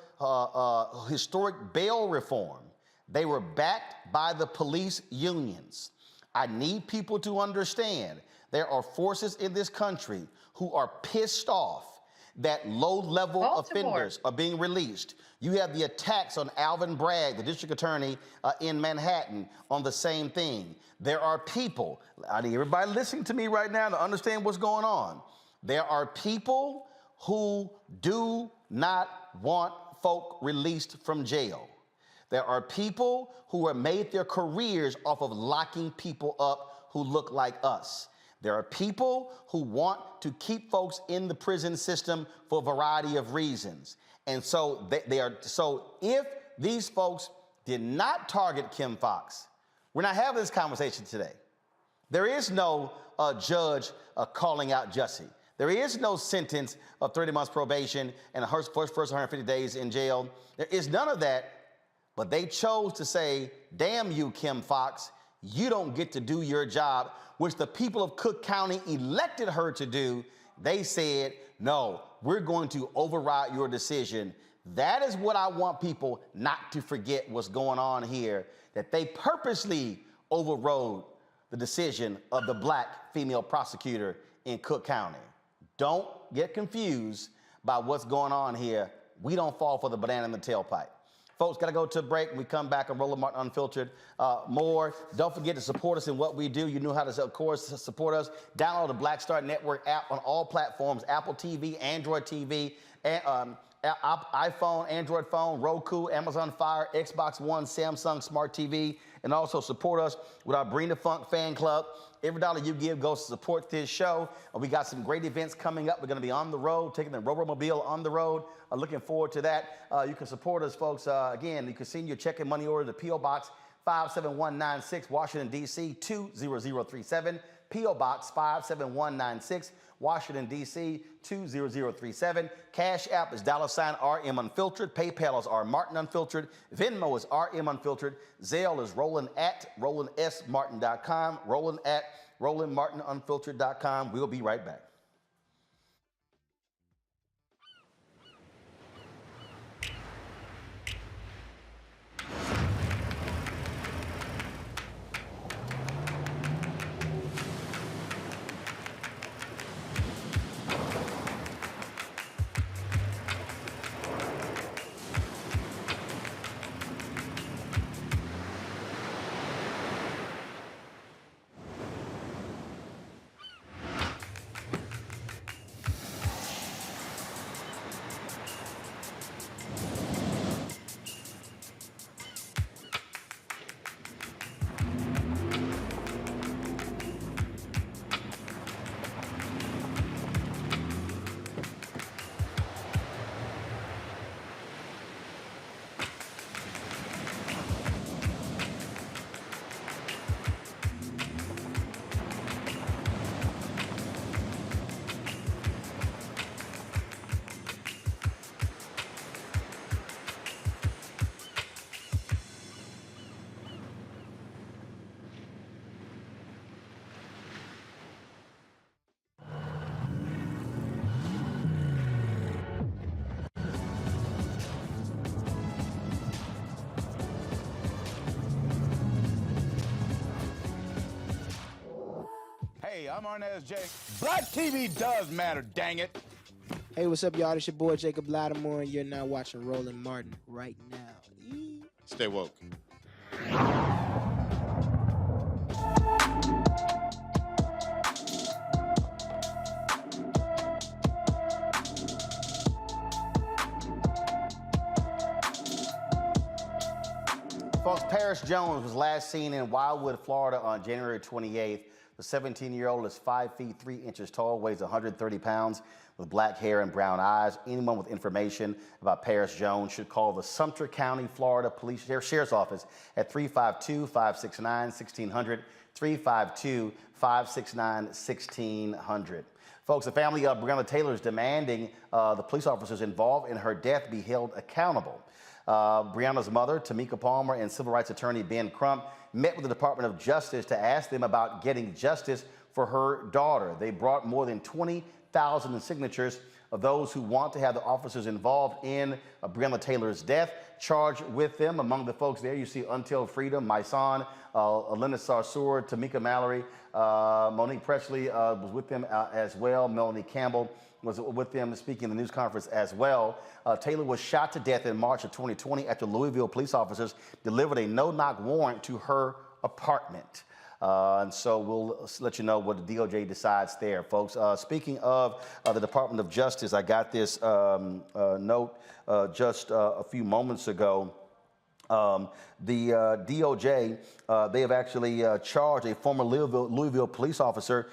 historic bail reform. They were backed by the police unions. I need people to understand there are forces in this country who are pissed off that low-level offenders are being released. You have the attacks on Alvin Bragg, the district attorney in Manhattan, on the same thing. There are people, I need everybody listening to me right now to understand what's going on. There are people who do not want folk released from jail. There are people who have made their careers off of locking people up who look like us. There are people who want to keep folks in the prison system for a variety of reasons. And so so if these folks did not target Kim Foxx, we're not having this conversation today. There is no judge calling out Jussie. There is no sentence of 30 months probation and her first 150 days in jail. There is none of that, but they chose to say, damn you, Kim Foxx, you don't get to do your job, which the people of Cook County elected her to do. They said, no, we're going to override your decision. That is what I want people not to forget what's going on here, that they purposely overrode the decision of the black female prosecutor in Cook County. Don't get confused by what's going on here. We don't fall for the banana in the tailpipe. Folks, got to go to a break. When we come back on Roland Martin Unfiltered, more. Don't forget to support us in what we do. You know how to, of course, support us. Download the Black Star Network app on all platforms, Apple TV, Android TV, and, iPhone, Android phone, Roku, Amazon Fire, Xbox One, Samsung Smart TV, and also support us with our Bring the Funk fan club. Every dollar you give goes to support this show. We got some great events coming up. We're going to be on the road, taking the Robo-Mobile on the road. Looking forward to that. You can support us, folks. Again, you can send your check and money order to P.O. Box 57196, Washington, D.C. 20037. P.O. Box 57196, Washington, D.C. 20037. Cash App is $RM Unfiltered. PayPal is R Martin Unfiltered. Venmo is RM Unfiltered. Zelle is Roland@RolandSMartin.com. Roland@RolandMartinUnfiltered.com. We'll be right back. Hey, I'm Arnez J. Black TV does matter, dang it. Hey, what's up, y'all? It's your boy Jacob Lattimore, and you're now watching Roland Martin right now. Stay woke. Folks, Paris Jones was last seen in Wildwood, Florida on January 28th. The 17-year-old is 5 feet 3 inches tall, weighs 130 pounds, with black hair and brown eyes. Anyone with information about Paris Jones should call the Sumter County, Florida Police Sheriff's Office at 352-569-1600, 352-569-1600. Folks, the family of Breonna Taylor is demanding the police officers involved in her death be held accountable. Breonna's mother, Tamika Palmer, and civil rights attorney Ben Crump met with the Department of Justice to ask them about getting justice for her daughter. They brought more than 20,000 signatures of those who want to have the officers involved in Breonna Taylor's death charged with them. Among the folks there, you see Until Freedom, Myson, Elena Sarsour, Tamika Mallory, Monique Presley was with them as well. Melanie Campbell was with them speaking in the news conference as well. Taylor was shot to death in March of 2020 after Louisville police officers delivered a no-knock warrant to her apartment. And so we'll let you know what the DOJ decides there, folks. Speaking of the Department of Justice, I got this note just a few moments ago. The DOJ, they have actually charged a former Louisville police officer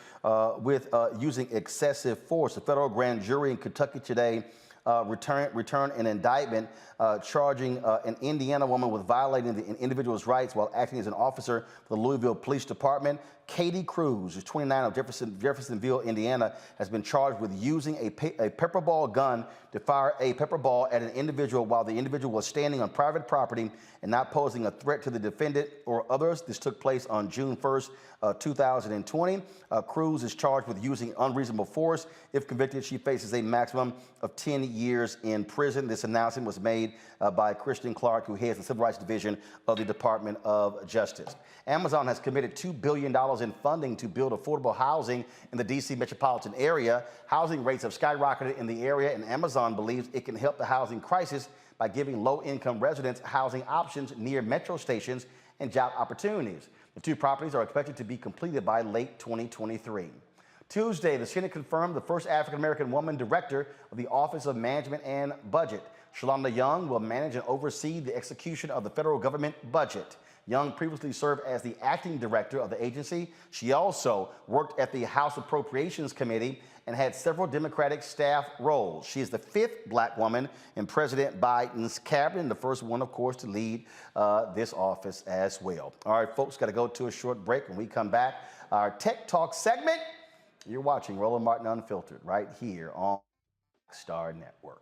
with using excessive force. A federal grand jury in Kentucky today return an indictment charging an Indiana woman with violating an individual's rights while acting as an officer for the Louisville Police Department. Katie Cruz, who's 29 of Jeffersonville, Indiana, has been charged with using a pepper ball gun to fire a pepper ball at an individual while the individual was standing on private property and not posing a threat to the defendant or others. This took place on June 1st, 2020. Cruz is charged with using unreasonable force. If convicted, she faces a maximum of 10 years in prison. This announcement was made by Kristen Clarke, who heads the Civil Rights Division of the Department of Justice. Amazon has committed $2 billion in funding to build affordable housing in the D.C. metropolitan area. Housing rates have skyrocketed in the area, and Amazon believes it can help the housing crisis by giving low-income residents housing options near metro stations and job opportunities. The two properties are expected to be completed by late 2023. Tuesday, the Senate confirmed the first African-American woman director of the Office of Management and Budget. Shalonda Young will manage and oversee the execution of the federal government budget. Young previously served as the acting director of the agency. She also worked at the House Appropriations Committee and had several Democratic staff roles. She is the 5th black woman in President Biden's cabinet, and the first one, of course, to lead this office as well. All right, folks, got to go to a short break. When we come back, our Tech Talk segment. You're watching Roland Martin Unfiltered right here on Star Network.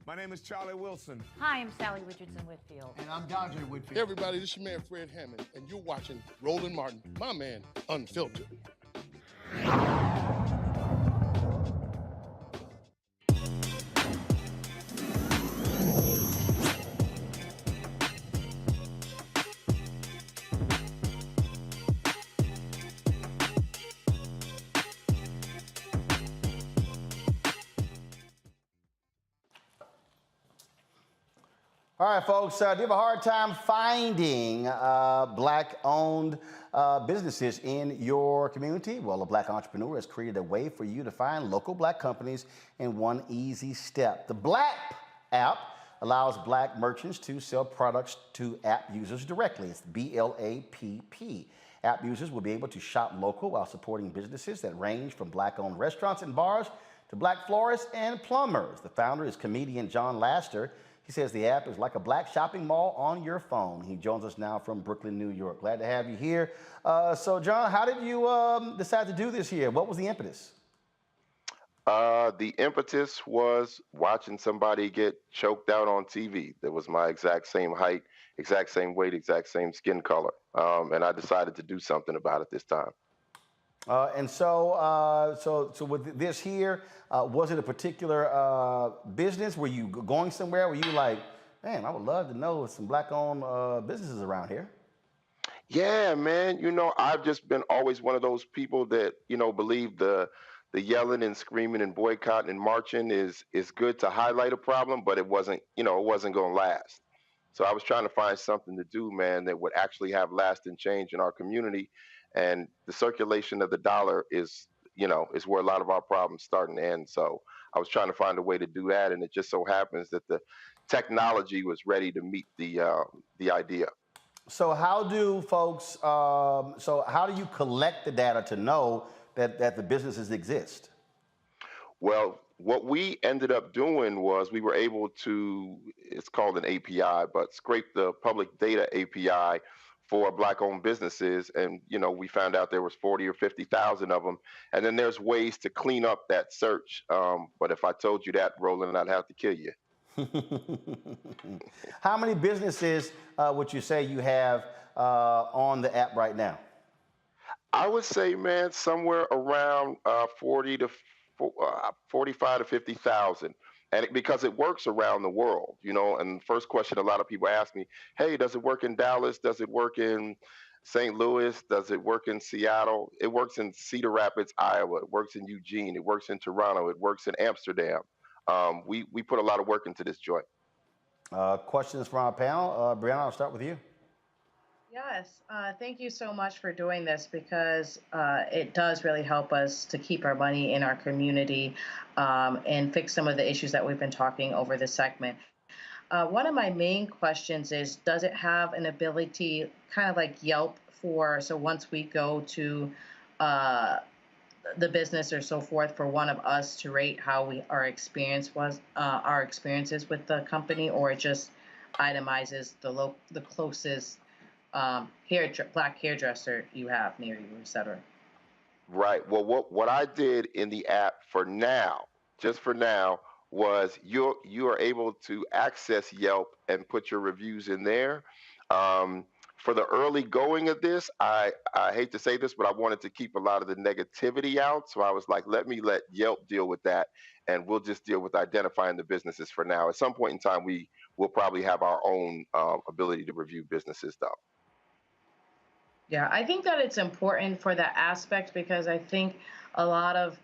My name is Charlie Wilson. Hi, I'm Sally Richardson Whitfield. And I'm DeAndre Whitfield. Hey everybody, this is your man Fred Hammond, and you're watching Roland Martin, my man, Unfiltered. All right, folks, do you have a hard time finding black-owned businesses in your community? Well, a black entrepreneur has created a way for you to find local black companies in one easy step. The BLAPP app allows black merchants to sell products to app users directly. It's BLAPP. App users will be able to shop local while supporting businesses that range from black-owned restaurants and bars to black florists and plumbers. The founder is comedian John Laster. He says the app is like a black shopping mall on your phone. He joins us now from Brooklyn, New York. Glad to have you here. So, John, how did you decide to do this here? What was the impetus? The impetus was watching somebody get choked out on TV. That was my exact same height, exact same weight, exact same skin color. And I decided to do something about it this time. So with this here, was it a particular business? Were you going somewhere? Were you like, man, I would love to know some black-owned businesses around here? Yeah, man. You know, I've just been always one of those people that, you know, believe the yelling and screaming and boycotting and marching is good to highlight a problem, but it wasn't going to last. So I was trying to find something to do, man, that would actually have lasting change in our community. And the circulation of the dollar is where a lot of our problems start and end. So I was trying to find a way to do that, and it just so happens that the technology was ready to meet the idea. So how do folks? So how do you collect the data to know that the businesses exist? Well, what we ended up doing was we were able to, it's called an API, but scrape the public data API for Black-owned businesses, and we found out there was 40 or 50,000 of them. And then there's ways to clean up that search. But if I told you that, Roland, I'd have to kill you. How many businesses would you say you have on the app right now? I would say, man, somewhere around 45 to 50,000. And because it works around the world, and the first question a lot of people ask me, hey, does it work in Dallas? Does it work in St. Louis? Does it work in Seattle? It works in Cedar Rapids, Iowa. It works in Eugene. It works in Toronto. It works in Amsterdam. We put a lot of work into this joint. Questions from our panel. Breonna, I'll start with you. Yes, thank you so much for doing this, because it does really help us to keep our money in our community and fix some of the issues that we've been talking over this segment. One of my main questions is, does it have an ability, kind of like Yelp, so once we go to the business or so forth, for one of us to rate how our experiences with the company, or it just itemizes the closest black hairdresser you have near you, etc. Right. Well, what I did in the app for now, just for now, was you are able to access Yelp and put your reviews in there. For the early going of this, I hate to say this, but I wanted to keep a lot of the negativity out. So I was like, let Yelp deal with that, and we'll just deal with identifying the businesses for now. At some point in time, we will probably have our own ability to review businesses, though. Yeah, I think that it's important for that aspect, because I think a lot of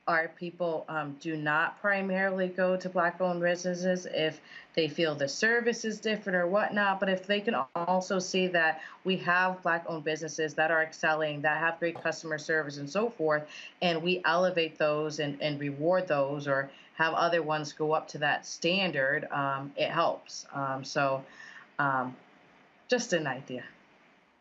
our people do not primarily go to Black-owned businesses if they feel the service is different or whatnot. But if they can also see that we have Black-owned businesses that are excelling, that have great customer service and so forth, and we elevate those and reward those, or have other ones go up to that standard, it helps. Just an idea.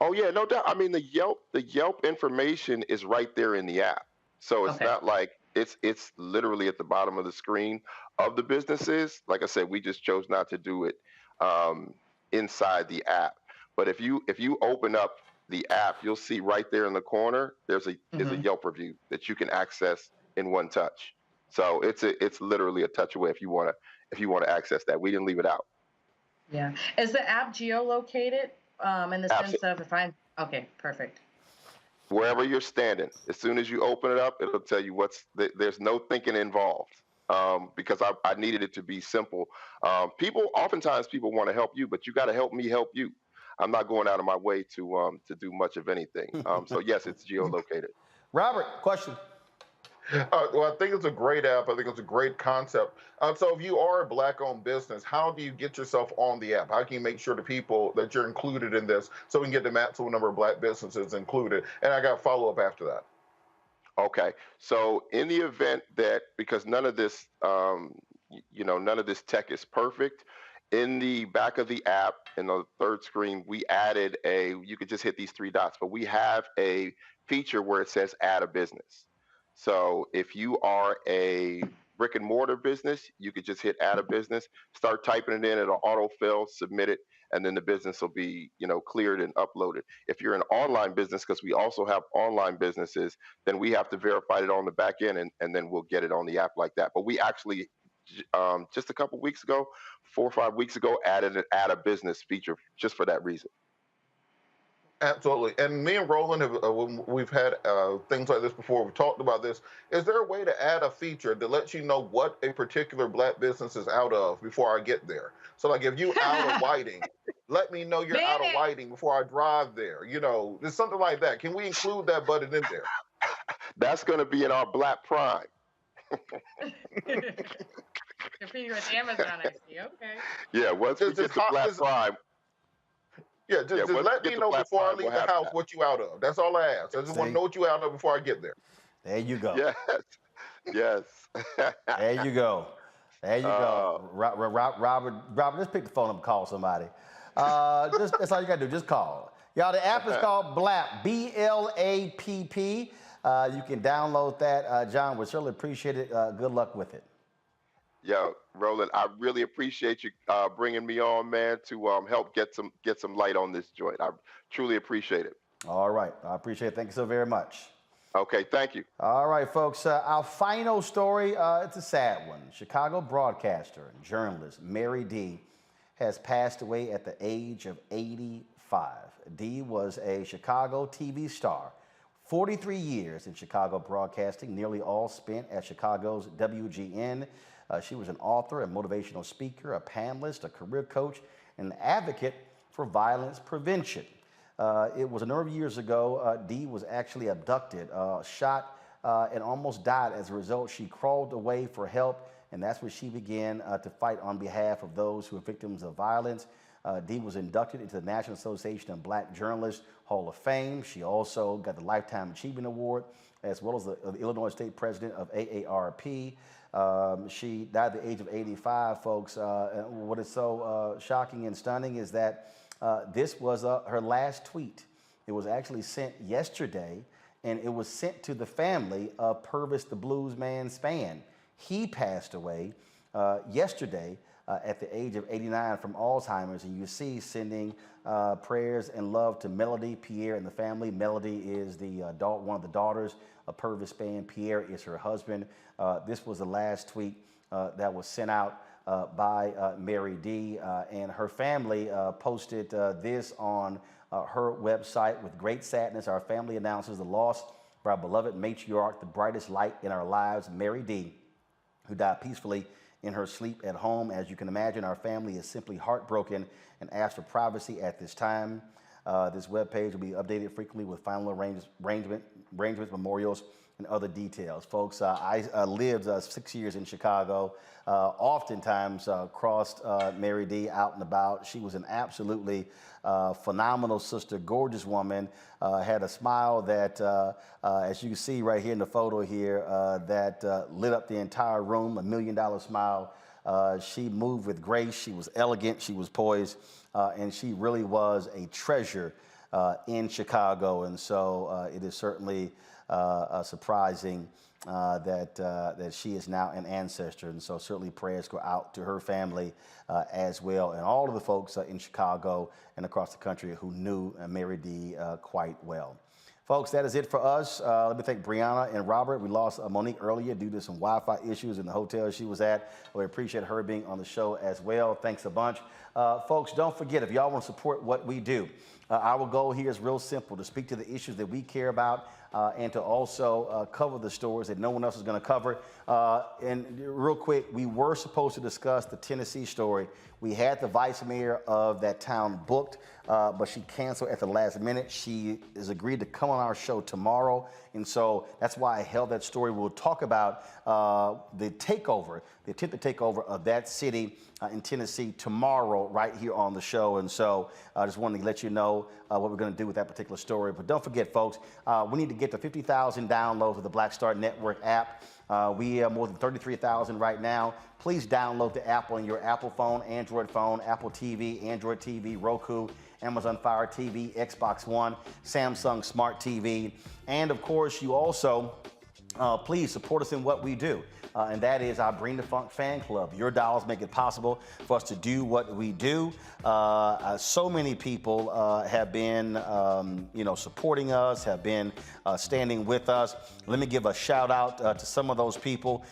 Oh yeah, no doubt. I mean, the Yelp information is right there in the app, so it's not like it's literally at the bottom of the screen of the businesses. Like I said, we just chose not to do it inside the app. But if you open up the app, you'll see right there in the corner there's a Yelp review that you can access in one touch. So it's literally a touch away if you want to access that. We didn't leave it out. Yeah. Is the app geolocated? In the sense of okay, perfect. Wherever you're standing, as soon as you open it up, it'll tell you there's no thinking involved, because I needed it to be simple. Oftentimes people want to help you, but you got to help me help you. I'm not going out of my way to do much of anything. So yes, it's geolocated. Robert, question. Well, I think it's a great app. I think it's a great concept. So if you are a Black-owned business, how do you get yourself on the app? How can you make sure to people that you're included in this, so we can get the maximum number of Black businesses included? And I got a follow-up after that. Okay. So in the event that, because none of this tech is perfect, in the back of the app, in the third screen, we added you could just hit these three dots, but we have a feature where it says add a business. So if you are a brick and mortar business, you could just hit add a business, start typing it in, it'll autofill, submit it, and then the business will be, cleared and uploaded. If you're an online business, because we also have online businesses, then we have to verify it on the back end, and then we'll get it on the app like that. But we actually, just a couple weeks ago, 4 or 5 weeks ago, added an add a business feature just for that reason. Absolutely. And me and Roland we've had things like this before. We've talked about this. Is there a way to add a feature that lets you know what a particular Black business is out of before I get there? So like if you out of Whiting, let me know you're out of Whiting before I drive there. There's something like that. Can we include that button in there? That's going to be in our BLAPP Prime. Competing with Amazon, I see. Okay. Yeah, once we get the BLAPP Prime. Yeah, just let me know before I leave the house what you out of. That's all I ask. I just want to know what you out of before I get there. There you go. Yes. There you go. Robert, just pick the phone up and call somebody. That's all you got to do. Just call. Y'all, the app is called BLAPP, BLAPP. You can download that. John, would certainly appreciate it. Good luck with it. Yo, Roland, I really appreciate you bringing me on, man, to help get some light on this joint. I truly appreciate it. All right. I appreciate it. Thank you so very much. Okay, thank you. All right, folks. Our final story, it's a sad one. Chicago broadcaster and journalist Mary D has passed away at the age of 85. D was a Chicago TV star, 43 years in Chicago broadcasting, nearly all spent at Chicago's WGN. She was an author, a motivational speaker, a panelist, a career coach, and an advocate for violence prevention. It was a number of years ago, Dee was actually abducted, shot, and almost died. As a result, she crawled away for help, and that's when she began to fight on behalf of those who are victims of violence. Dee was inducted into the National Association of Black Journalists Hall of Fame. She also got the Lifetime Achievement Award, as well as the Illinois State President of AARP. She died at the age of 85, folks. What is so shocking and stunning is that this was her last tweet. It was actually sent yesterday, and it was sent to the family of Purvis the Blues Man Spann. He passed away yesterday at the age of 89 from Alzheimer's, and you see sending prayers and love to Melody, Pierre, and the family. Melody is one of the daughters of Purvis Spann. Pierre is her husband. This was the last tweet that was sent out by Mary D. And her family posted this on her website. With great sadness, our family announces the loss of our beloved matriarch, the brightest light in our lives, Mary D., who died peacefully in her sleep at home. As you can imagine, our family is simply heartbroken and asks for privacy at this time. This webpage will be updated frequently with final arrangements, memorials, and other details. Folks, I lived 6 years in Chicago, oftentimes crossed Mary D out and about. She was an absolutely phenomenal sister, gorgeous woman, had a smile that, as you can see right here in the photo here, that lit up the entire room, $1 million smile. She moved with grace, she was elegant, she was poised, and she really was a treasure in Chicago. And so it is certainly surprising that she is now an ancestor. And so certainly prayers go out to her family as well, and all of the folks in Chicago and across the country who knew Mary D quite well. Folks, that is it for us. Let me thank Breonna and Robert. We lost Monique earlier due to some Wi-Fi issues in the hotel she was at. We appreciate her being on the show as well. Thanks a bunch. Folks, don't forget, if y'all want to support what we do, our goal here is real simple: to speak to the issues that we care about, and to also cover the stories that no one else is going to cover. And real quick, we were supposed to discuss the Tennessee story. We had the vice mayor of that town booked, but she canceled at the last minute. She has agreed to come on our show tomorrow, and so that's why I held that story. We'll talk about the takeover, the attempted takeover of that city in Tennessee tomorrow right here on the show. And so I just wanted to let you know what we're going to do with that particular story. But don't forget, folks, we need to get to 50,000 downloads of the Black Star Network app. We have more than 33,000 right now. Please download the app on your Apple phone, Android phone, Apple TV, Android TV, Roku, Amazon Fire TV, Xbox One, Samsung Smart TV. And of course, you also please support us in what we do. And that is our Bring the Funk fan club. Your dollars make it possible for us to do what we do. So many people have been, supporting us, have been standing with us. Let me give a shout out to some of those people.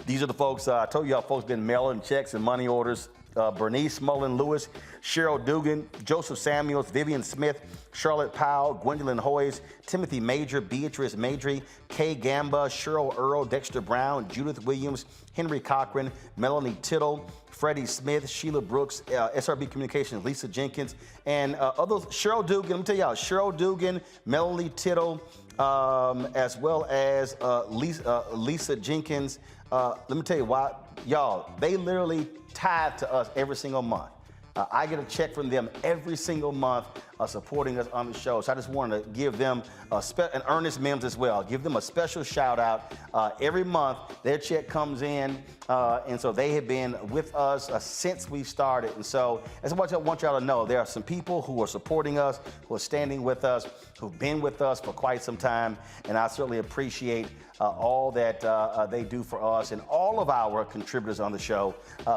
These are the folks, I told y'all folks been mailing checks and money orders. Bernice Mullen Lewis, Cheryl Dugan, Joseph Samuels, Vivian Smith, Charlotte Powell, Gwendolyn Hoyes, Timothy Major, Beatrice Madry, Kay Gamba, Cheryl Earl, Dexter Brown, Judith Williams, Henry Cochran, Melanie Tittle, Freddie Smith, Sheila Brooks, SRB Communications, Lisa Jenkins, and others. Cheryl Dugan, let me tell y'all, Cheryl Dugan, Melanie Tittle, as well as Lisa Jenkins. Let me tell you why, y'all, they literally tithe to us every single month. I get a check from them every single month supporting us on the show. So I just wanted to give them and Ernest Mims as well, give them a special shout out. Every month, their check comes in, and so they have been with us since we started. And so that's what I want y'all to know. There are some people who are supporting us, who are standing with us, who've been with us for quite some time, and I certainly appreciate all that they do for us and all of our contributors on the show,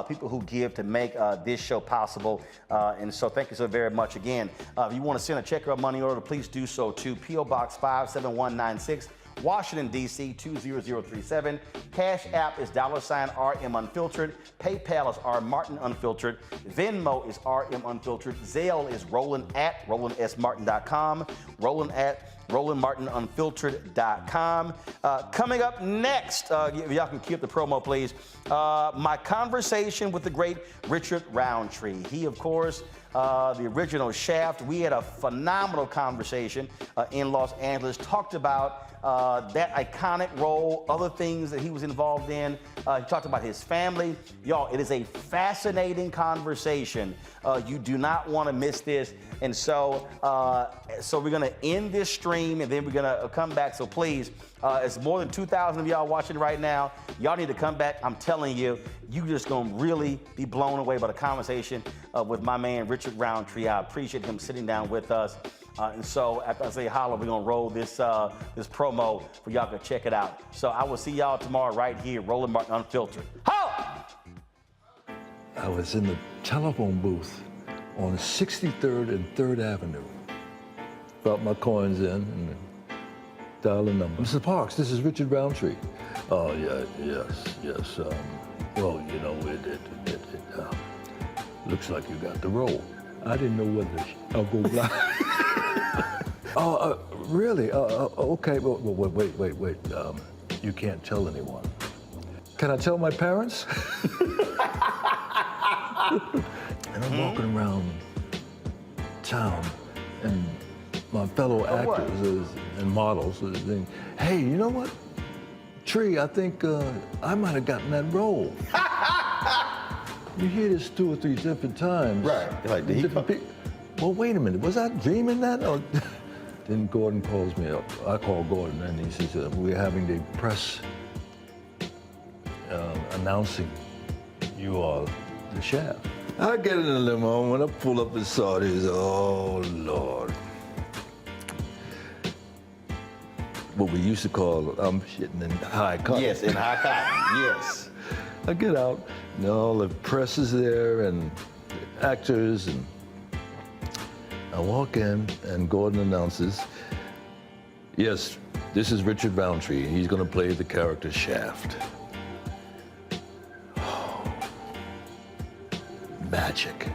people who give to make this show possible. And so thank you so very much again. If you want to send a check or a money order, please do so to P.O. Box 57196, Washington, D.C. 20037. Cash App is $RM Unfiltered. PayPal is R Martin Unfiltered. Venmo is RM Unfiltered. Zelle is roland@rolandsmartin.com. roland@rolandmartinunfiltered.com. Coming up next, if y'all can keep the promo, please, my conversation with the great Richard Roundtree. He, of course, the original Shaft. We had a phenomenal conversation in Los Angeles, talked about that iconic role, other things that he was involved in. He talked about his family. Y'all, it is a fascinating conversation. You do not want to miss this. And so we're going to end this stream, and then we're going to come back. So please, it's more than 2,000 of y'all watching right now. Y'all need to come back. I'm telling you, you're just going to really be blown away by the conversation with my man, Richard Roundtree. I appreciate him sitting down with us. And so after I say holla, we're going to roll this promo for y'all to check it out. So I will see y'all tomorrow right here, Roland Martin Unfiltered. Holla! I was in the telephone booth on 63rd and 3rd Avenue. Brought my coins in and dial a number. Mr. Parks, this is Richard Roundtree. Oh, yeah, yes. Well, you know, it looks like you got the role. I didn't know whether I'll go blind. Oh, really? Okay, well, wait. You can't tell anyone. Can I tell my parents? And I'm walking around town, and my fellow actors and models are saying, hey, you know what? Tree, I think I might have gotten that role. You hear this 2 or 3 different times. Right. Like, did he well, wait a minute. Was I dreaming that? Or then Gordon calls me up. I call Gordon, and he says, we're having the press announcing you are the Shaft. I get in the limo, and when I pull up and saw this, oh, Lord. What we used to call, I'm shitting in high cotton. Yes, in high cotton, yes. I get out, and all the press is there, and the actors, and I walk in, and Gordon announces, yes, this is Richard Roundtree, and he's going to play the character Shaft. Magic.